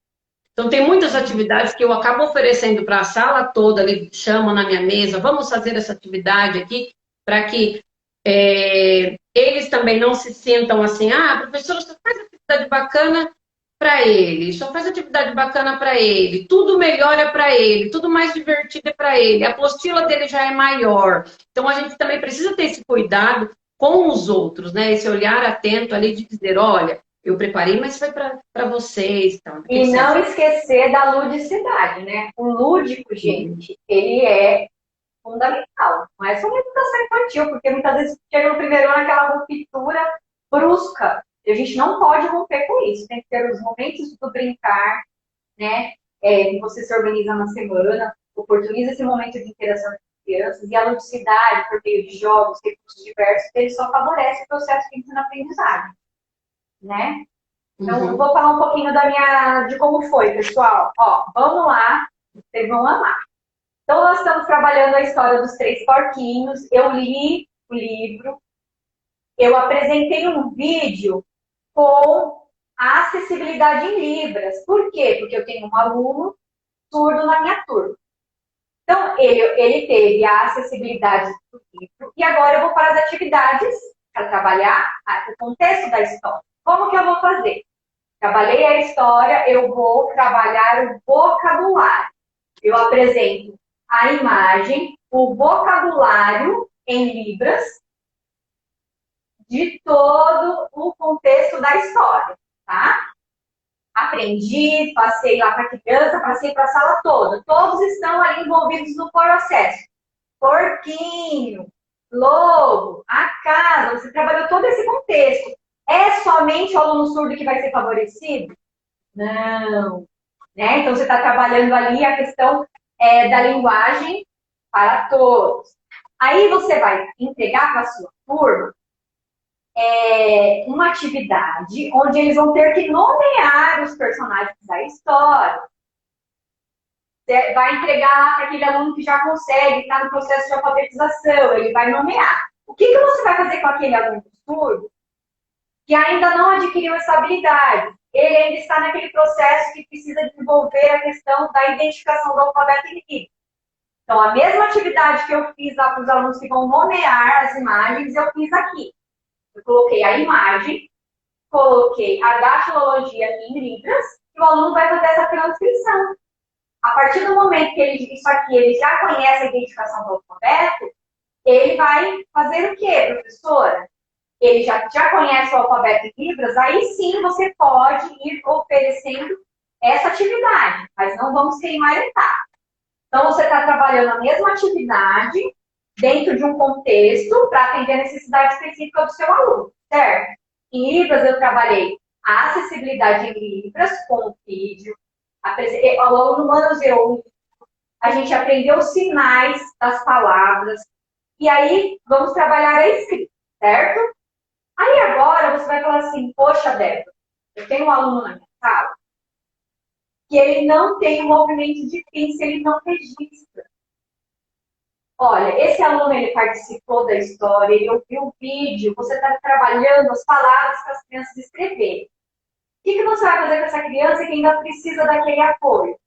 Então, tem muitas atividades que eu acabo oferecendo para a sala toda, ali chamam na minha mesa, vamos fazer essa atividade aqui, para que eles também não se sintam assim, professora, você faz atividade bacana para ele, só faz atividade bacana para ele, tudo melhor é para ele, tudo mais divertido é para ele, a apostila dele já é maior. Então, a gente também precisa ter esse cuidado com os outros, né? Esse olhar atento ali de dizer, olha, eu preparei, mas foi para vocês. Então, e não esquecer da ludicidade, né? O lúdico, gente, ele é fundamental. Não é só uma educação infantil, porque muitas vezes chega no primeiro ano aquela ruptura brusca. E a gente não pode romper com isso. Tem que ter os momentos do brincar, né? Você se organiza na semana, oportuniza esse momento de interação com as crianças, e a ludicidade, por meio de jogos, recursos diversos, ele só favorece o processo de ensino-aprendizagem, né? Então, vou falar um pouquinho de como foi, pessoal. Ó, vamos lá, vocês vão amar. Então, nós estamos trabalhando a história dos três porquinhos. Eu li o livro, eu apresentei um vídeo com a acessibilidade em Libras. Por quê? Porque eu tenho um aluno surdo na minha turma. Então, ele teve a acessibilidade do livro, e agora eu vou para as atividades para trabalhar o contexto da história. Como que eu vou fazer? Trabalhei a história, eu vou trabalhar o vocabulário. Eu apresento a imagem, o vocabulário em Libras de todo o contexto da história, tá? Aprendi, passei lá para a criança, passei para a sala toda. Todos estão ali envolvidos no processo. Porquinho, lobo, a casa, você trabalhou todo esse contexto. É somente o aluno surdo que vai ser favorecido? Não. Né? Então, você está trabalhando ali a questão da linguagem para todos. Aí, você vai entregar para a sua turma uma atividade onde eles vão ter que nomear os personagens da história. Você vai entregar lá para aquele aluno que já consegue, está no processo de alfabetização, ele vai nomear. O que você vai fazer com aquele aluno surdo que ainda não adquiriu essa habilidade? Ele ainda está naquele processo que precisa desenvolver a questão da identificação do alfabeto em Libras. Então, a mesma atividade que eu fiz lá para os alunos que vão nomear as imagens, eu fiz aqui. Eu coloquei a imagem, coloquei a datilologia em Libras, e o aluno vai fazer essa transcrição. A partir do momento que ele já conhece a identificação do alfabeto, ele vai fazer o quê, professora? Ele já conhece o alfabeto em Libras, aí sim você pode ir oferecendo essa atividade, mas não vamos queimar etapa. Então, você está trabalhando a mesma atividade dentro de um contexto para atender a necessidade específica do seu aluno, certo? Em Libras, eu trabalhei a acessibilidade em Libras com o vídeo, o aluno manuseou, a gente aprendeu os sinais das palavras, e aí vamos trabalhar a escrita, certo? Aí agora você vai falar assim, poxa, Débora, eu tenho um aluno na minha sala que ele não tem um movimento de pinça, ele não registra. Olha, esse aluno, ele participou da história, ele ouviu o vídeo, você está trabalhando as palavras para as crianças escreverem. que você vai fazer com essa criança que ainda precisa daquele apoio?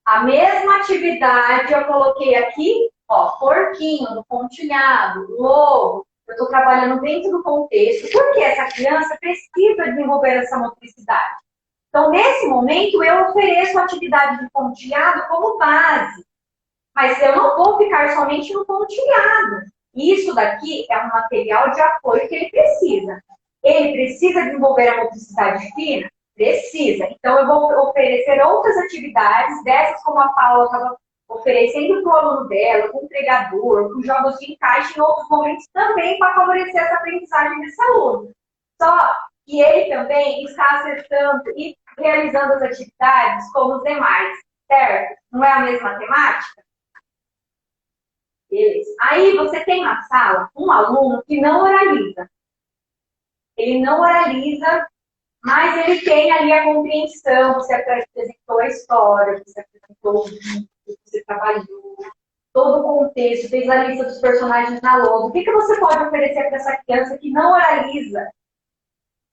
A mesma atividade eu coloquei aqui, ó, porquinho, no pontilhado, lobo. Eu estou trabalhando dentro do contexto, porque essa criança precisa desenvolver essa motricidade. Então, nesse momento, eu ofereço a atividade de pontilhado como base. Mas eu não vou ficar somente no pontilhado. Isso daqui é um material de apoio que ele precisa. Ele precisa desenvolver a motricidade fina? Precisa. Então, eu vou oferecer outras atividades, dessas como a Paula estava oferecendo para o aluno dela, com o pregador, com jogos de encaixe em outros momentos também para favorecer essa aprendizagem desse aluno. Só que ele também está acertando e realizando as atividades como os demais, certo? Não é a mesma temática? Beleza. Aí você tem na sala um aluno que não oraliza. Ele não oraliza, mas ele tem ali a compreensão, você apresentou a história, você apresentou o vídeo, você trabalhou, todo o contexto, fez a lista dos personagens na lousa. O que você pode oferecer para essa criança que não oraliza?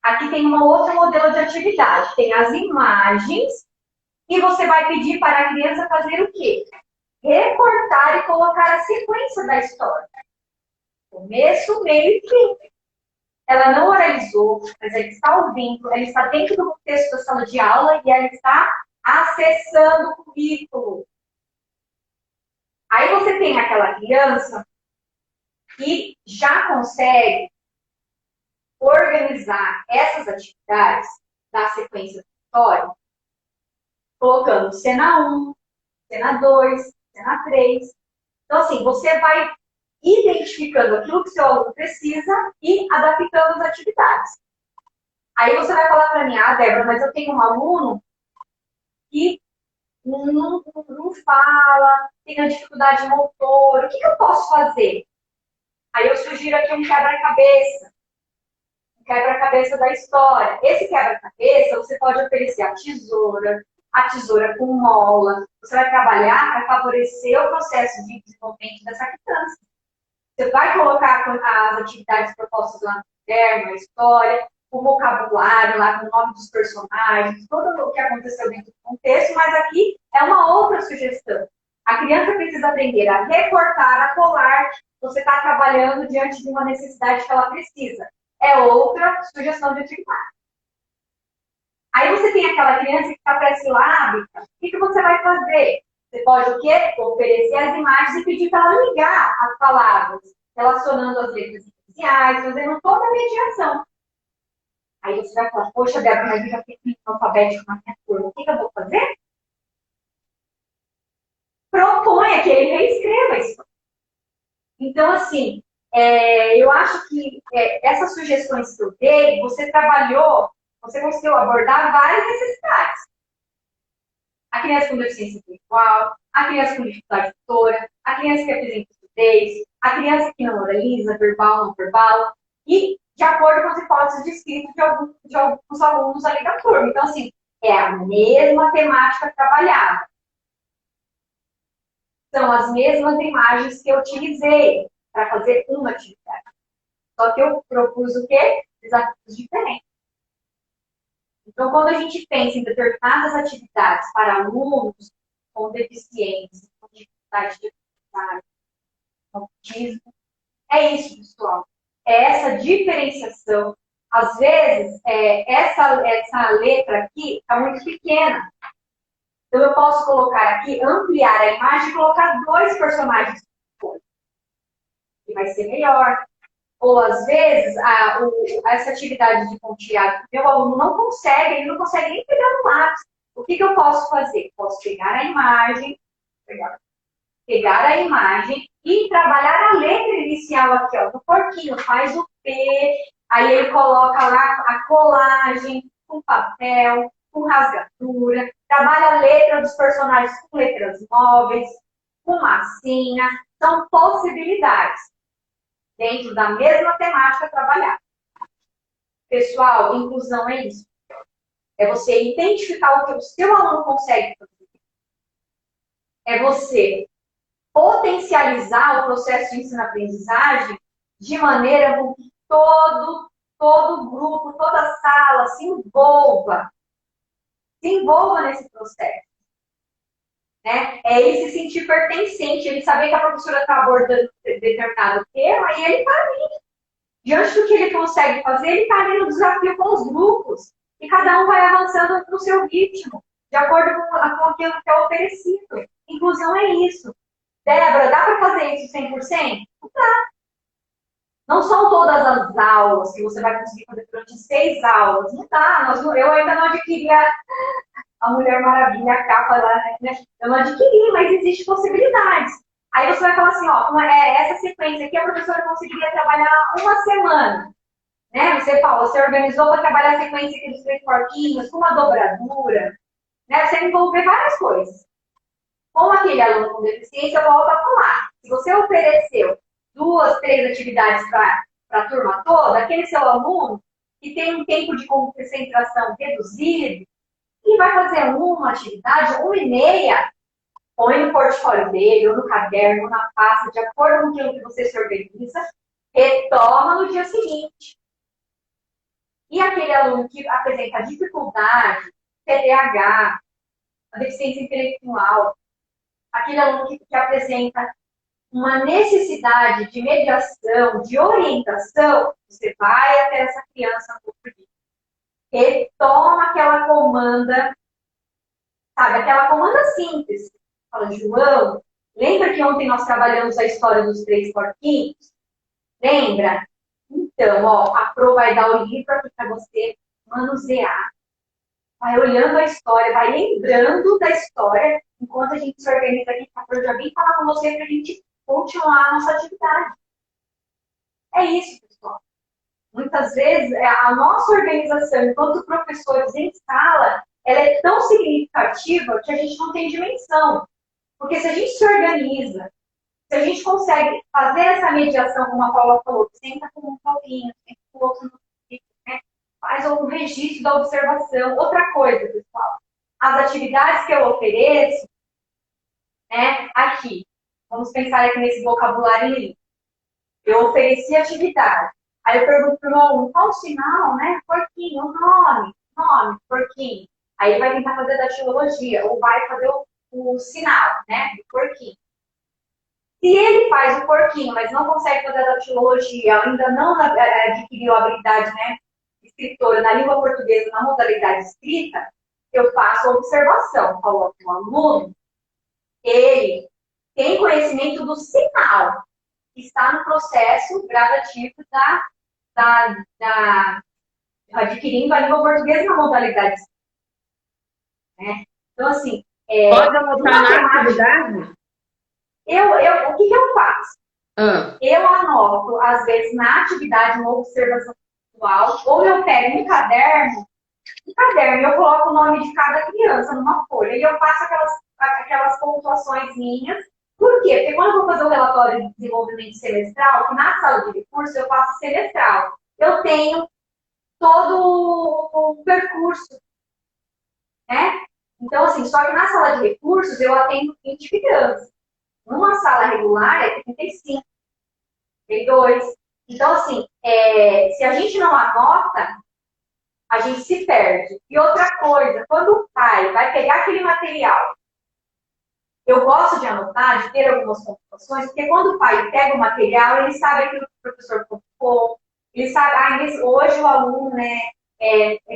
Aqui tem um outro modelo de atividade. Tem as imagens e você vai pedir para a criança fazer o quê? Recortar e colocar a sequência da história. Começo, meio e fim. Ela não oralizou, mas ela está ouvindo, ela está dentro do contexto da sala de aula e ela está acessando o currículo. Aí você tem aquela criança que já consegue organizar essas atividades da sequência da história, colocando cena 1, cena 2, cena 3. Então, assim, você vai identificando aquilo que seu aluno precisa e adaptando as atividades. Aí você vai falar para mim, Débora, mas eu tenho um aluno que não fala, tem uma dificuldade motora, o que eu posso fazer? Aí eu sugiro aqui um quebra-cabeça. Um quebra-cabeça da história. Esse quebra-cabeça, você pode oferecer a tesoura com mola. Você vai trabalhar para favorecer o processo de desenvolvimento dessa criança. Você vai colocar as atividades propostas lá no caderno, a história, o vocabulário lá com o nome dos personagens, tudo o que aconteceu dentro do contexto, mas aqui é uma outra sugestão. A criança precisa aprender a recortar, a colar. Você está trabalhando diante de uma necessidade que ela precisa. É outra sugestão de atividade. Aí você tem aquela criança que está pré-silábica. O que você vai fazer? Você pode o quê? Oferecer as imagens e pedir para ela ligar as palavras, relacionando as letras iniciais, fazendo toda a mediação. Aí você vai falar, poxa, Débora, mas eu já tenho um alfabético na minha turma. O que eu vou fazer? Proponha que ele reescreva isso. Então, assim, eu acho que essas sugestões que eu dei, você trabalhou, você conseguiu abordar várias necessidades. A criança com deficiência intelectual, a criança com dificuldade motora, a criança que apresenta estupidez, a criança que não oraliza, verbal, não verbal, e de acordo com as hipóteses de escrita de alguns alunos ali da turma. Então, assim, é a mesma temática trabalhada. São as mesmas imagens que eu utilizei para fazer uma atividade. Só que eu propus o quê? Desafios diferentes. Então, quando a gente pensa em determinadas atividades para alunos com deficiência, com dificuldade de aprendizagem, com autismo, é isso, pessoal. É essa diferenciação. Às vezes, essa letra aqui está muito pequena. Então, eu posso colocar aqui, ampliar a imagem e colocar 2 personagens. Que vai ser melhor. Ou, às vezes, essa atividade de pontilhado, meu aluno não consegue, ele não consegue nem pegar no lápis. O que eu posso fazer? Posso pegar a imagem, pegar a imagem e trabalhar a letra inicial aqui, ó, do porquinho. Faz o P, aí ele coloca lá a colagem com papel, com rasgadura, trabalha a letra dos personagens com letras móveis, com massinha. São possibilidades dentro da mesma temática trabalhar. Pessoal, inclusão é isso. É você identificar o que o seu aluno consegue fazer. É você potencializar o processo de ensino-aprendizagem de maneira com que todo todo o grupo, toda a sala se envolva nesse processo. Né? É ele se sentir pertencente, ele saber que a professora está abordando determinado tema e ele está ali. Diante do que ele consegue fazer, ele está ali no desafio com os grupos. E cada um vai avançando no seu ritmo, de acordo com aquilo que é oferecido. Inclusão é isso. Débora, dá para fazer isso 100%? Não dá. Não são todas as aulas que você vai conseguir fazer durante 6 aulas. Não dá. Eu ainda não adquiri a Mulher Maravilha, a capa lá, né? Eu não adquiri, mas existem possibilidades. Aí você vai falar assim, ó, essa sequência aqui a professora conseguiria trabalhar uma semana. Né? Você organizou para trabalhar a sequência aqui dos 3 porquinhos, com uma dobradura, né? Você envolver várias coisas. Com aquele aluno com deficiência, eu volto a falar. Se você ofereceu 2, 3 atividades para a turma toda, aquele seu aluno que tem um tempo de concentração reduzido, e vai fazer uma atividade, 1h30, põe no portfólio dele, ou no caderno, ou na pasta, de acordo com aquilo que você se organiza, retoma no dia seguinte. E aquele aluno que apresenta dificuldade, TDAH, a deficiência intelectual, aquele aluno que apresenta uma necessidade de mediação, de orientação, você vai até essa criança no outro dia. Retoma aquela comanda, sabe? Aquela comanda simples. Fala, João, lembra que ontem nós trabalhamos a história dos 3 porquinhos? Lembra? Então, ó, a Pro vai dar o livro aqui para você manusear. Vai olhando a história, vai lembrando da história, enquanto a gente se organiza aqui, a Pro já vem falar com você para a gente continuar a nossa atividade. É isso, pessoal. Muitas vezes, a nossa organização, enquanto professores em sala, ela é tão significativa que a gente não tem dimensão. Porque se a gente se organiza, se a gente consegue fazer essa mediação, como a Paula falou, senta com um pouquinho, senta com o outro, né? Faz o registro da observação. Outra coisa, pessoal, as atividades que eu ofereço, né, aqui, vamos pensar aqui nesse vocabulário livre. Eu ofereci atividade. Aí eu pergunto para o meu aluno, qual o sinal, né? Porquinho, o nome, porquinho. Aí ele vai tentar fazer datilologia, ou vai fazer o sinal, né? Do porquinho. Se ele faz o porquinho, mas não consegue fazer a datilologia, ainda não adquiriu a habilidade, né, escritora na língua portuguesa, na modalidade escrita, eu faço a observação. Coloco o aluno, ele tem conhecimento do sinal, que está no processo gradativo adquirindo a língua portuguesa na modalidade escrita. Né? Então, assim... Pode anotar na atividade? O que eu faço? Eu anoto, às vezes, na atividade, uma observação visual, ou eu pego um caderno eu coloco o nome de cada criança numa folha, e eu faço aquelas pontuações minhas. Por quê? Porque quando eu vou fazer o relatório de desenvolvimento semestral, que na sala de recurso eu faço semestral, eu tenho todo o percurso, né? Então, assim, só que na sala de recursos eu atendo 20 crianças. Numa sala regular é 35, tem 2. Então, assim, se a gente não anota, a gente se perde. E outra coisa, quando o pai vai pegar aquele material, eu gosto de anotar, de ter algumas pontuações, porque quando o pai pega o material, ele sabe aquilo que o professor colocou, ele sabe, hoje o aluno, né,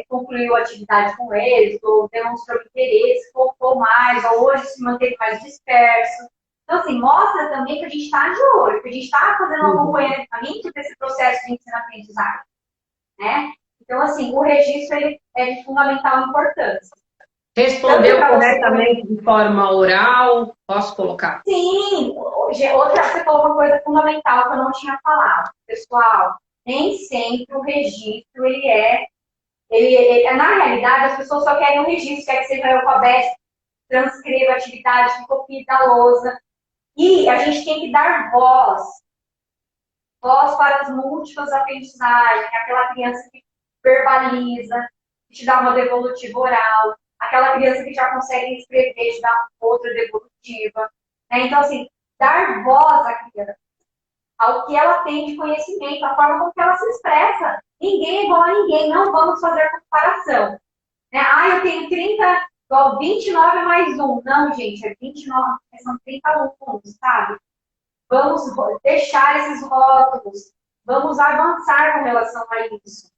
concluiu a atividade com eles, ou demonstrou interesse, colocou mais, ou hoje se manteve mais disperso. Então, assim, mostra também que a gente está de olho, que a gente está fazendo um acompanhamento desse processo de ensino-aprendizagem, né? Então, assim, o registro ele é de fundamental importância. Respondeu corretamente de forma oral? Posso colocar? Sim. Você falou uma coisa fundamental que eu não tinha falado. Pessoal, nem sempre o registro, na realidade, as pessoas só querem um registro, quer que seja alfabeto, transcreva a atividade, que copie da lousa. E a gente tem que dar voz para as múltiplas aprendizagens, aquela criança que verbaliza, que te dá uma devolutiva oral, aquela criança que já consegue escrever, te dá outra devolutiva. Né? Então, assim, dar voz à criança. ao que ela tem de conhecimento, a forma como que ela se expressa. Ninguém é igual a ninguém, não vamos fazer comparação. Né? Ah, eu tenho 30, igual 29 mais um. Não, gente, é 29, são 30 alunos, sabe? Vamos deixar esses rótulos, vamos avançar com relação a isso.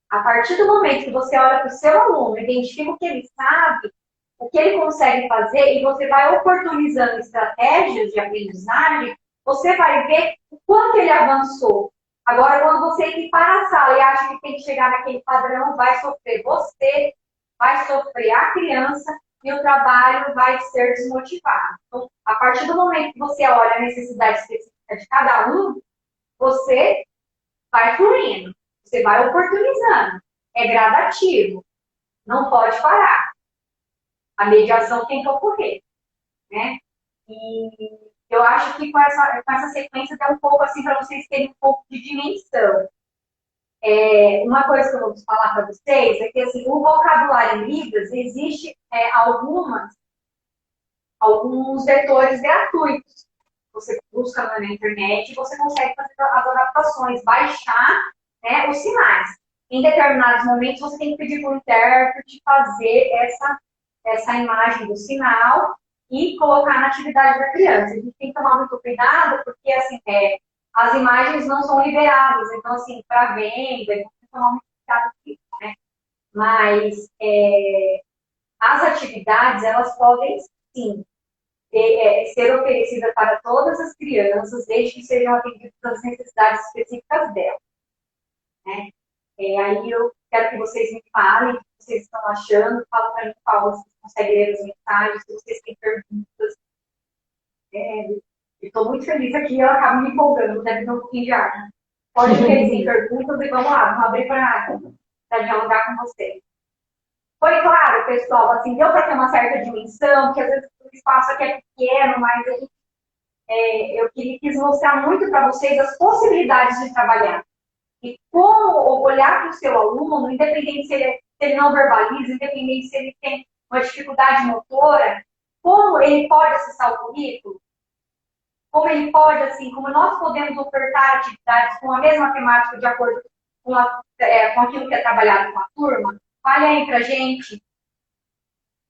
A partir do momento que você olha para o seu aluno, identifica o que ele sabe, o que ele consegue fazer, e você vai oportunizando estratégias de aprendizagem, você vai ver o quanto ele avançou. Agora, quando você equipara a sala e acha que tem que chegar naquele padrão, vai sofrer você, vai sofrer a criança, e o trabalho vai ser desmotivado. Então, a partir do momento que você olha a necessidade específica de cada um, você vai fluindo, você vai oportunizando. É gradativo, não pode parar. A mediação tem que ocorrer, né? E eu acho que com essa sequência dá um pouco assim para vocês terem um pouco de dimensão. Uma coisa que eu vou falar para vocês é que assim, o vocabulário em Libras existe alguns vetores gratuitos. Você busca na internet e você consegue fazer as adaptações, baixar, né, os sinais. Em determinados momentos, você tem que pedir para o intérprete fazer essa imagem do sinal e colocar na atividade da criança. A gente tem que tomar muito cuidado, porque assim, as imagens não são liberadas. Então, assim, para venda, tem que tomar muito cuidado com isso, né? Mas as atividades, elas podem, sim, ser oferecida para todas as crianças, desde que sejam atendidas às necessidades específicas delas. Né? Aí eu quero que vocês me falem o que vocês estão achando, falam para mim qual vocês conseguem ler as mensagens, se vocês têm perguntas. Estou muito feliz aqui, eu acabo me empolgando, deve ter um pouquinho de ar. Né? Pode ver sem perguntas e vamos lá, vamos abrir para dialogar com vocês. Foi claro, pessoal, assim, deu para ter uma certa dimensão, porque às vezes o espaço aqui é pequeno, mas eu quis mostrar muito para vocês as possibilidades de trabalhar. E como olhar para o seu aluno, independente se ele não verbaliza, independente se ele tem uma dificuldade motora, como ele pode acessar o currículo, como ele pode, assim, como nós podemos ofertar atividades com a mesma temática de acordo com aquilo que é trabalhado com a turma. Fale aí pra gente.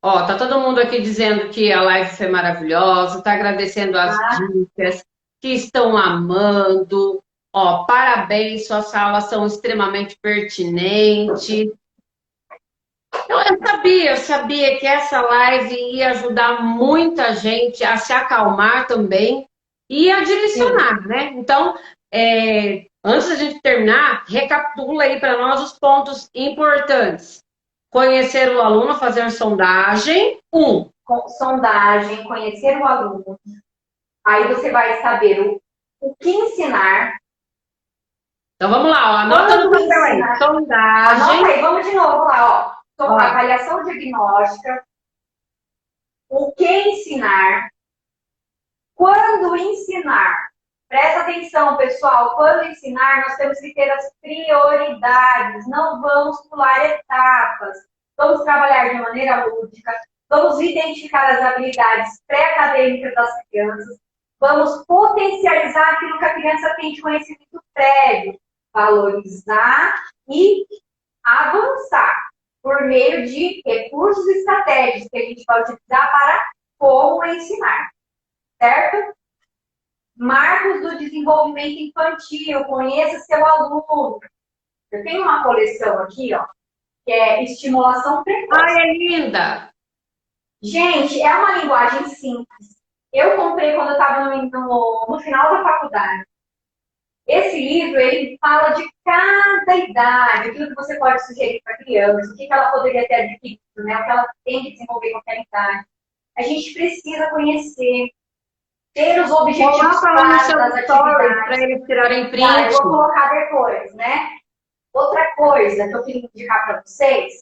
Ó, tá todo mundo aqui dizendo que a live foi maravilhosa, tá agradecendo as dicas, que estão amando. Ó, parabéns, suas aulas são extremamente pertinentes. Eu sabia que essa live ia ajudar muita gente a se acalmar também e a direcionar, Sim. né? Então, antes da gente terminar, recapitula aí para nós os pontos importantes. Conhecer o aluno, fazer sondagem. Sondagem, conhecer o aluno. Aí você vai saber o que ensinar. Então vamos lá, ó, anota no papel aí. Sondagem. Anota aí, vamos de novo lá, ó. Avaliação diagnóstica. O que ensinar. Quando ensinar. Presta atenção, pessoal. Quando ensinar, nós temos que ter as prioridades. Não vamos pular etapas. Vamos trabalhar de maneira lúdica. Vamos identificar as habilidades pré-acadêmicas das crianças. Vamos potencializar aquilo que a criança tem de conhecimento prévio. Valorizar e avançar por meio de recursos e estratégias que a gente vai utilizar para como ensinar. Certo? Marcos do desenvolvimento infantil, conheça seu aluno. Eu tenho uma coleção aqui, ó, que é estimulação precoce. Ai, é linda! Gente, é uma linguagem simples. Eu comprei quando eu estava no final da faculdade. Esse livro, ele fala de cada idade, aquilo que você pode sugerir para a criança, o que ela poderia ter adquirido, né, o que ela tem que desenvolver com aquela idade. A gente precisa conhecer, ter os objetivos claros das atividades. Para eles tirarem print. Tá, eu vou colocar depois, né? Outra coisa que eu queria indicar para vocês,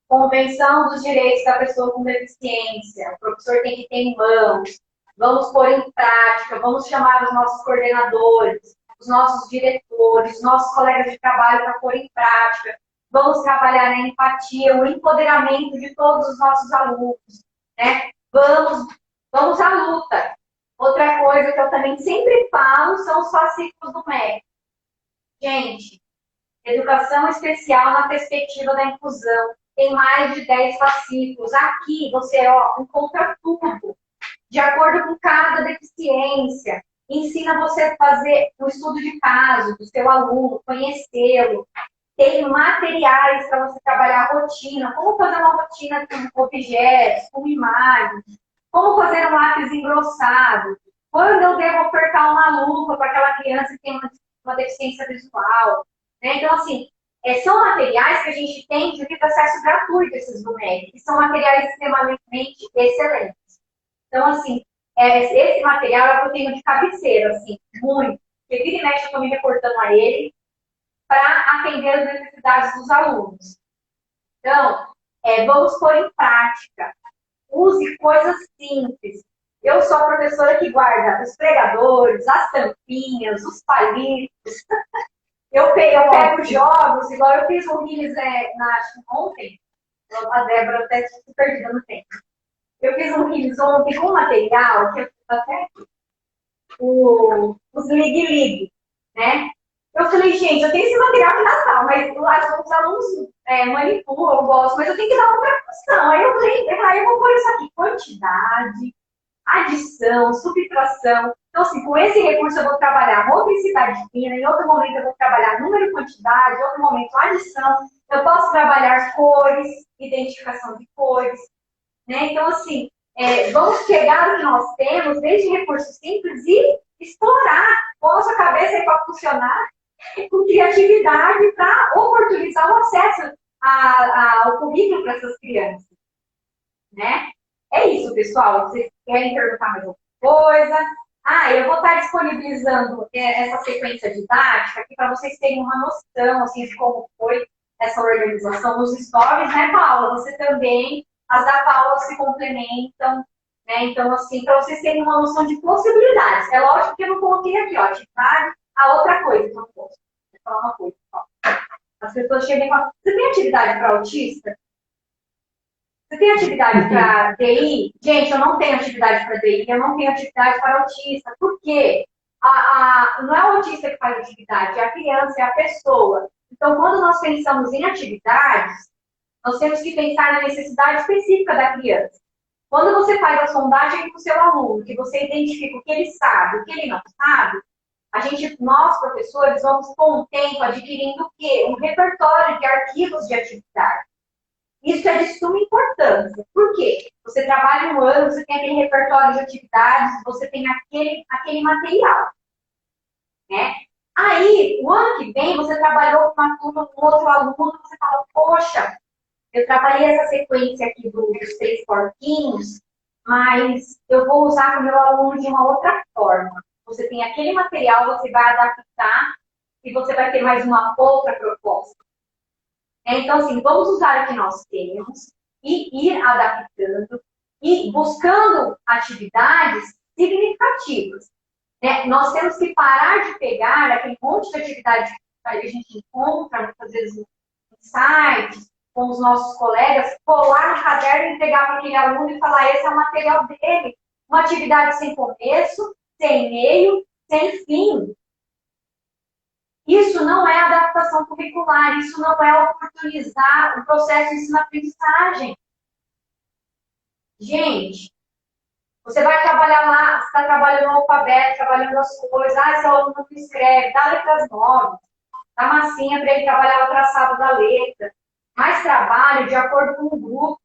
Convenção dos Direitos da Pessoa com Deficiência. O professor tem que ter em mãos. Vamos pôr em prática, vamos chamar os nossos coordenadores, os nossos diretores, os nossos colegas de trabalho para pôr em prática. Vamos trabalhar na empatia, o empoderamento de todos os nossos alunos, né? Vamos à luta. Outra coisa que eu também sempre falo são os fascículos do MEC. Gente, educação especial na perspectiva da inclusão. Tem mais de 10 fascículos. Aqui você encontra tudo, de acordo com cada deficiência. Ensina você a fazer o estudo de caso do seu aluno, conhecê-lo. Tem materiais para você trabalhar a rotina, como fazer uma rotina com objetos, com imagens, como fazer um lápis engrossado, quando eu devo apertar uma lupa para aquela criança que tem uma deficiência visual. Né? Então, assim, são materiais que a gente tem de acesso gratuito, esses do MEC, que são materiais extremamente excelentes. Então, assim, esse material é o que eu tenho de cabeceira, assim, muito. Porque vira e mexe eu estou me reportando a ele para atender as necessidades dos alunos. Então, vamos pôr em prática. Use coisas simples. Eu sou a professora que guarda os pregadores, as tampinhas, os palitos. Eu pego jogos, igual eu fiz um Riles ontem. A Débora até se perdida no tempo. Eu fiz um Riles ontem com material, que eu fiz até os Ligue-Ligue, né? Eu falei, gente, eu tenho esse material de Natal, mas os alunos manipulam, eu gosto, mas eu tenho que dar outra função. Aí eu falei, eu vou pôr isso aqui, quantidade, adição, subtração. Então, assim, com esse recurso eu vou trabalhar motricidade fina, em outro momento eu vou trabalhar número e quantidade, em outro momento adição. Eu posso trabalhar cores, identificação de cores. Né? Então, assim, vamos pegar o que nós temos, desde recursos simples, e explorar, pôr nossa cabeça aí para funcionar, com criatividade, para oportunizar o acesso ao currículo para essas crianças. Né? É isso, pessoal. Vocês querem perguntar mais alguma coisa? Eu vou estar disponibilizando essa sequência didática aqui para vocês terem uma noção assim, de como foi essa organização nos stories, né, Paula? Você também, as da Paula se complementam, né? Então, assim, para vocês terem uma noção de possibilidades. É lógico que eu não coloquei aqui, ó, atividade, a outra coisa que eu posso. Vou falar uma coisa, ó. As pessoas chegam e falam, você tem atividade para autista? Você tem atividade para DI? Gente, eu não tenho atividade para DI, eu não tenho atividade para autista. Por quê? Não é o autista que faz atividade, é a criança, é a pessoa. Então, quando nós pensamos em atividades, nós temos que pensar na necessidade específica da criança. Quando você faz a sondagem com o seu aluno, que você identifica o que ele sabe, o que ele não sabe, nós, professores, vamos com o tempo adquirindo o quê? Um repertório de arquivos de atividade. Isso é de suma importância. Por quê? Você trabalha um ano, você tem aquele repertório de atividades, você tem aquele material. Né? Aí, o ano que vem, você trabalhou com uma turma, com outro aluno, você fala, poxa, eu trabalhei essa sequência aqui dos 3 porquinhos, mas eu vou usar com o meu aluno de uma outra forma. Você tem aquele material, você vai adaptar e você vai ter mais uma outra proposta. Então, assim, vamos usar o que nós temos e ir adaptando e buscando atividades significativas. Né? Nós temos que parar de pegar aquele monte de atividade que a gente encontra, muitas vezes, em sites, com os nossos colegas, colar no caderno e entregar para aquele aluno e falar, esse é o material dele. Uma atividade sem começo, sem meio, sem fim. Isso não é adaptação curricular, isso não é oportunizar o processo de ensino-aprendizagem. Gente, você vai trabalhar lá, você está trabalhando no alfabeto, trabalhando as coisas, seu aluno não escreve, dá letras novas, dá massinha para ele trabalhar o traçado da letra, mais trabalho de acordo com o grupo.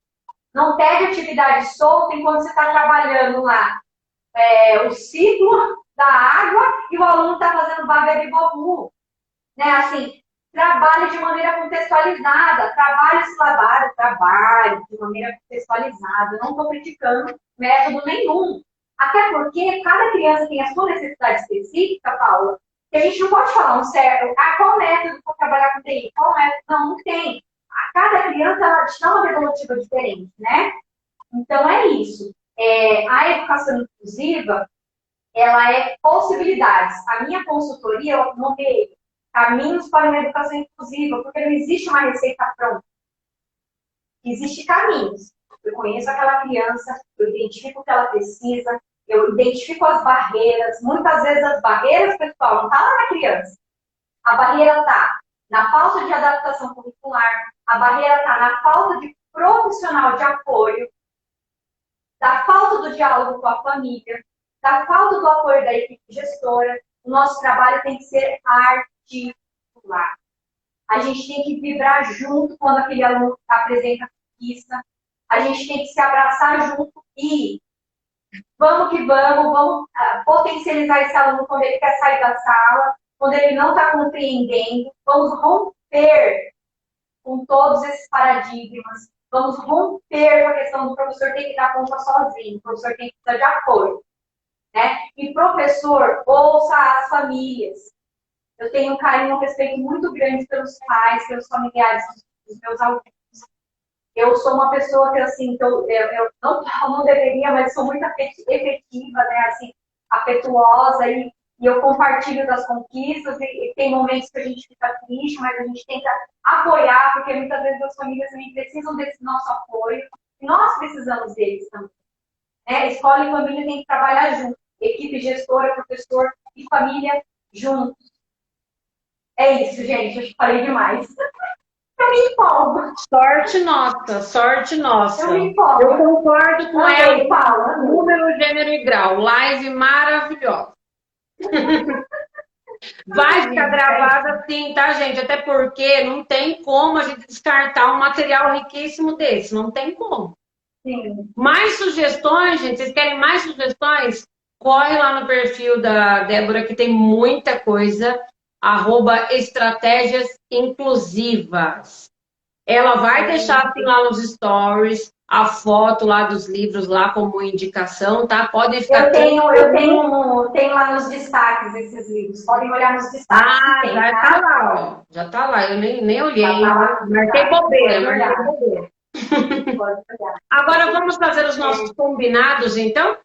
Não pegue atividade solta enquanto você está trabalhando lá o ciclo da água e o aluno está fazendo babá-bibobu. Né? Assim, trabalhe de maneira contextualizada, trabalhe de maneira contextualizada. Não estou criticando método nenhum. Até porque cada criança tem a sua necessidade específica, Paula, que a gente não pode falar um certo, qual método para trabalhar com TI, qual método, não tem. Cada criança ela te dá uma devolutiva diferente, né? Então é isso. A educação inclusiva, ela é possibilidades. A minha consultoria, eu nomeei caminhos para uma educação inclusiva, porque não existe uma receita pronta. Existem caminhos. Eu conheço aquela criança, eu identifico o que ela precisa, Eu identifico as barreiras. Muitas vezes as barreiras, pessoal, não está lá na criança. A barreira está na falta de adaptação curricular, a barreira está na falta de profissional de apoio, da falta do diálogo com a família, da falta do apoio da equipe gestora. O nosso trabalho tem que ser articular. A gente tem que vibrar junto quando aquele aluno apresenta conquista. A gente tem que se abraçar junto e vamos que vamos potencializar esse aluno quando ele quer sair da sala, quando ele não está compreendendo. Vamos romper com todos esses paradigmas. Vamos romper com a questão do professor ter que dar conta sozinho, o professor tem que precisar de apoio. Né? E professor, ouça as famílias. Eu tenho um carinho, um respeito muito grande pelos pais, pelos familiares dos meus alunos. Eu sou uma pessoa que, assim, eu não deveria, mas sou muito efetiva, né? Assim, afetuosa e eu compartilho das conquistas e tem momentos que a gente fica triste, mas a gente tenta apoiar, porque muitas vezes as famílias também precisam desse nosso apoio e nós precisamos deles também. Né? Escola e família tem que trabalhar junto, equipe gestora, professor e família juntos. É isso, gente, acho que falei demais. Eu me empolgo. Sorte nossa, sorte nossa. Eu me empolgo. Eu concordo com ela. Fala. Número, gênero e grau. Live maravilhosa. Vai ficar gravada sim, tá, gente? Até porque não tem como a gente descartar um material riquíssimo desse. Não tem como. Sim. Mais sugestões, gente? Vocês querem mais sugestões? Corre lá no perfil da Débora, que tem muita coisa. @estratégias inclusivas. Ela vai deixar assim, lá nos stories a foto lá dos livros lá como indicação, tá? Pode ficar. Eu tenho lá nos destaques esses livros. Podem olhar nos destaques. Já tá lá, ó. Já tá lá. Eu nem olhei. Marquei bobeira. Pode olhar. Agora vamos fazer os nossos combinados, então?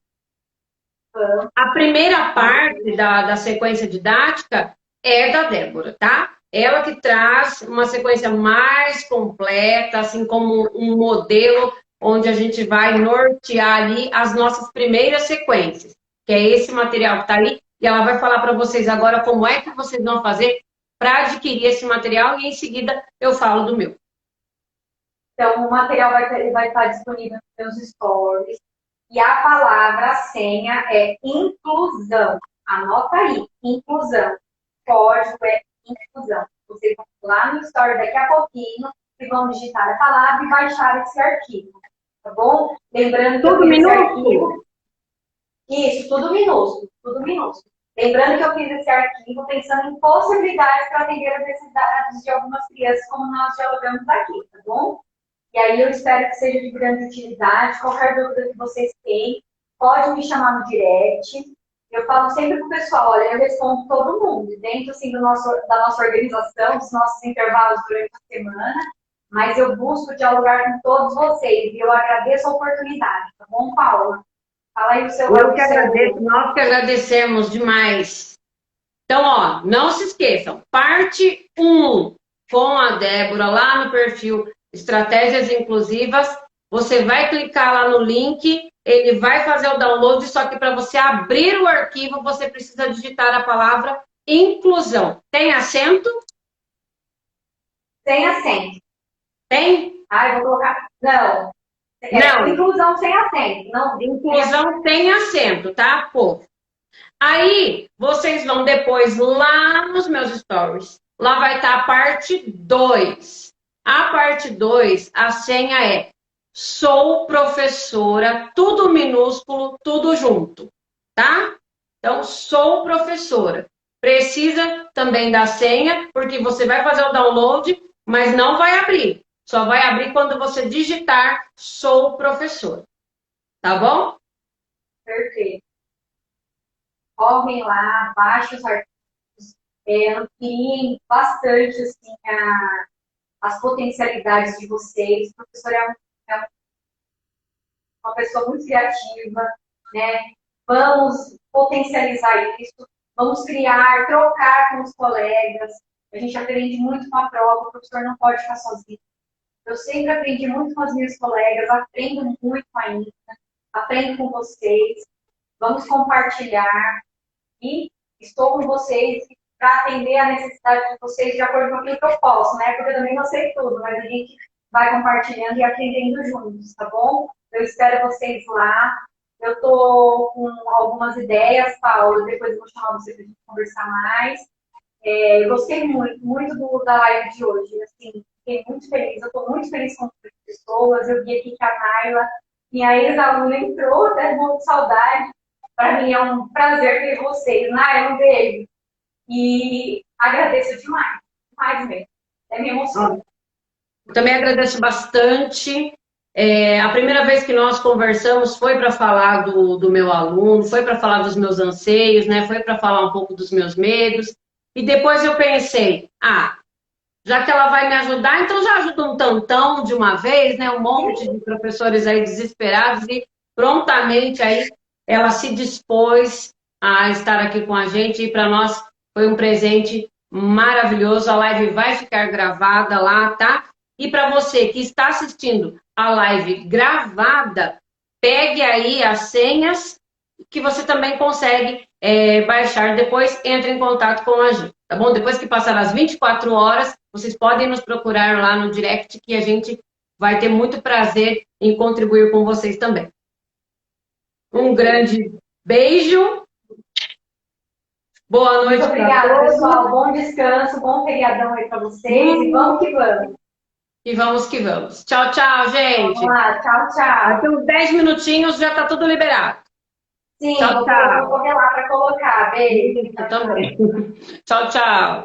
A primeira parte da sequência didática é da Débora, tá? Ela que traz uma sequência mais completa, assim como um modelo onde a gente vai nortear ali as nossas primeiras sequências, que é esse material que está ali, e ela vai falar para vocês agora como é que vocês vão fazer para adquirir esse material e em seguida eu falo do meu. Então, o material vai estar disponível nos meus stories e a palavra, a senha é inclusão. Anota aí, inclusão. Código é inclusão. Vocês vão lá no story daqui a pouquinho e vão digitar a palavra e baixar esse arquivo. Tá bom? Lembrando que tudo minúsculo. Isso, tudo minúsculo, tudo minúsculo. Lembrando que eu fiz esse arquivo pensando em possibilidades para atender as necessidades de algumas crianças, como nós dialogamos aqui, tá bom? E aí eu espero que seja de grande utilidade. Qualquer dúvida que vocês tenham, pode me chamar no direct. Eu falo sempre para o pessoal, olha, eu respondo todo mundo, dentro assim, da nossa organização, dos nossos intervalos durante a semana, mas eu busco dialogar com todos vocês e eu agradeço a oportunidade, tá bom, Paula? Fala aí o seu... Eu que agradeço, nós que agradecemos demais. Então, ó, não se esqueçam, parte 1 com a Débora lá no perfil Estratégias Inclusivas, você vai clicar lá no link, ele vai fazer o download, só que para você abrir o arquivo, você precisa digitar a palavra inclusão. Tem acento? Sem acento. Tem? Eu vou colocar... Não. Não. Inclusão sem acento. Não. Inclusão sem acento, tá, povo? Aí, vocês vão depois lá nos meus stories. Lá vai estar a parte 2. A parte 2, a senha é sou professora, tudo minúsculo, tudo junto, tá? Então, sou professora. Precisa também da senha, porque você vai fazer o download, mas não vai abrir. Só vai abrir quando você digitar sou professora. Tá bom? Perfeito. Correm lá, baixem os arquivos, ampliem bastante assim, as potencialidades de vocês. O professor é uma pessoa muito criativa, né? Vamos potencializar isso, vamos criar, trocar com os colegas. A gente aprende muito com a prova, o professor não pode ficar sozinho. Eu sempre aprendi muito com as minhas colegas, aprendo muito ainda, aprendo com vocês. vamos compartilhar e estou com vocês para atender a necessidade de vocês de acordo com aquilo que eu posso, né? Porque eu também não sei tudo, mas a gente vai compartilhando e aprendendo juntos, tá bom? Eu espero vocês lá. Eu estou com algumas ideias, Paulo, depois eu vou chamar você para a gente conversar mais. Eu gostei muito, muito da live de hoje. Assim, fiquei muito feliz. Eu estou muito feliz com as pessoas. Eu vi aqui que a Naila, minha ex-aluna, entrou, até morro de saudade. Para mim é um prazer ter vocês. Naila, um beijo. E agradeço demais. Demais mesmo. É me emociona. Eu também agradeço bastante. A primeira vez que nós conversamos foi para falar do meu aluno, foi para falar dos meus anseios, né? Foi para falar um pouco dos meus medos. E depois eu pensei, já que ela vai me ajudar, então já ajuda um tantão de uma vez, né? Um monte de professores aí desesperados e prontamente aí ela se dispôs a estar aqui com a gente e para nós foi um presente maravilhoso. A live vai ficar gravada lá, tá? E para você que está assistindo a live gravada, pegue aí as senhas que você também consegue baixar depois, entre em contato com a gente, tá bom? Depois que passar as 24 horas, vocês podem nos procurar lá no direct que a gente vai ter muito prazer em contribuir com vocês também. Um grande beijo. Boa noite. Muito obrigada, pessoal. Bom descanso, bom feriadão aí para vocês. E vamos que vamos. E vamos que vamos. Tchau, tchau, gente. Vamos lá, tchau, tchau. Daqui uns 10 minutinhos já tá tudo liberado. Sim, tchau, vou correr lá para colocar. Beijo. Também. Tchau, tchau.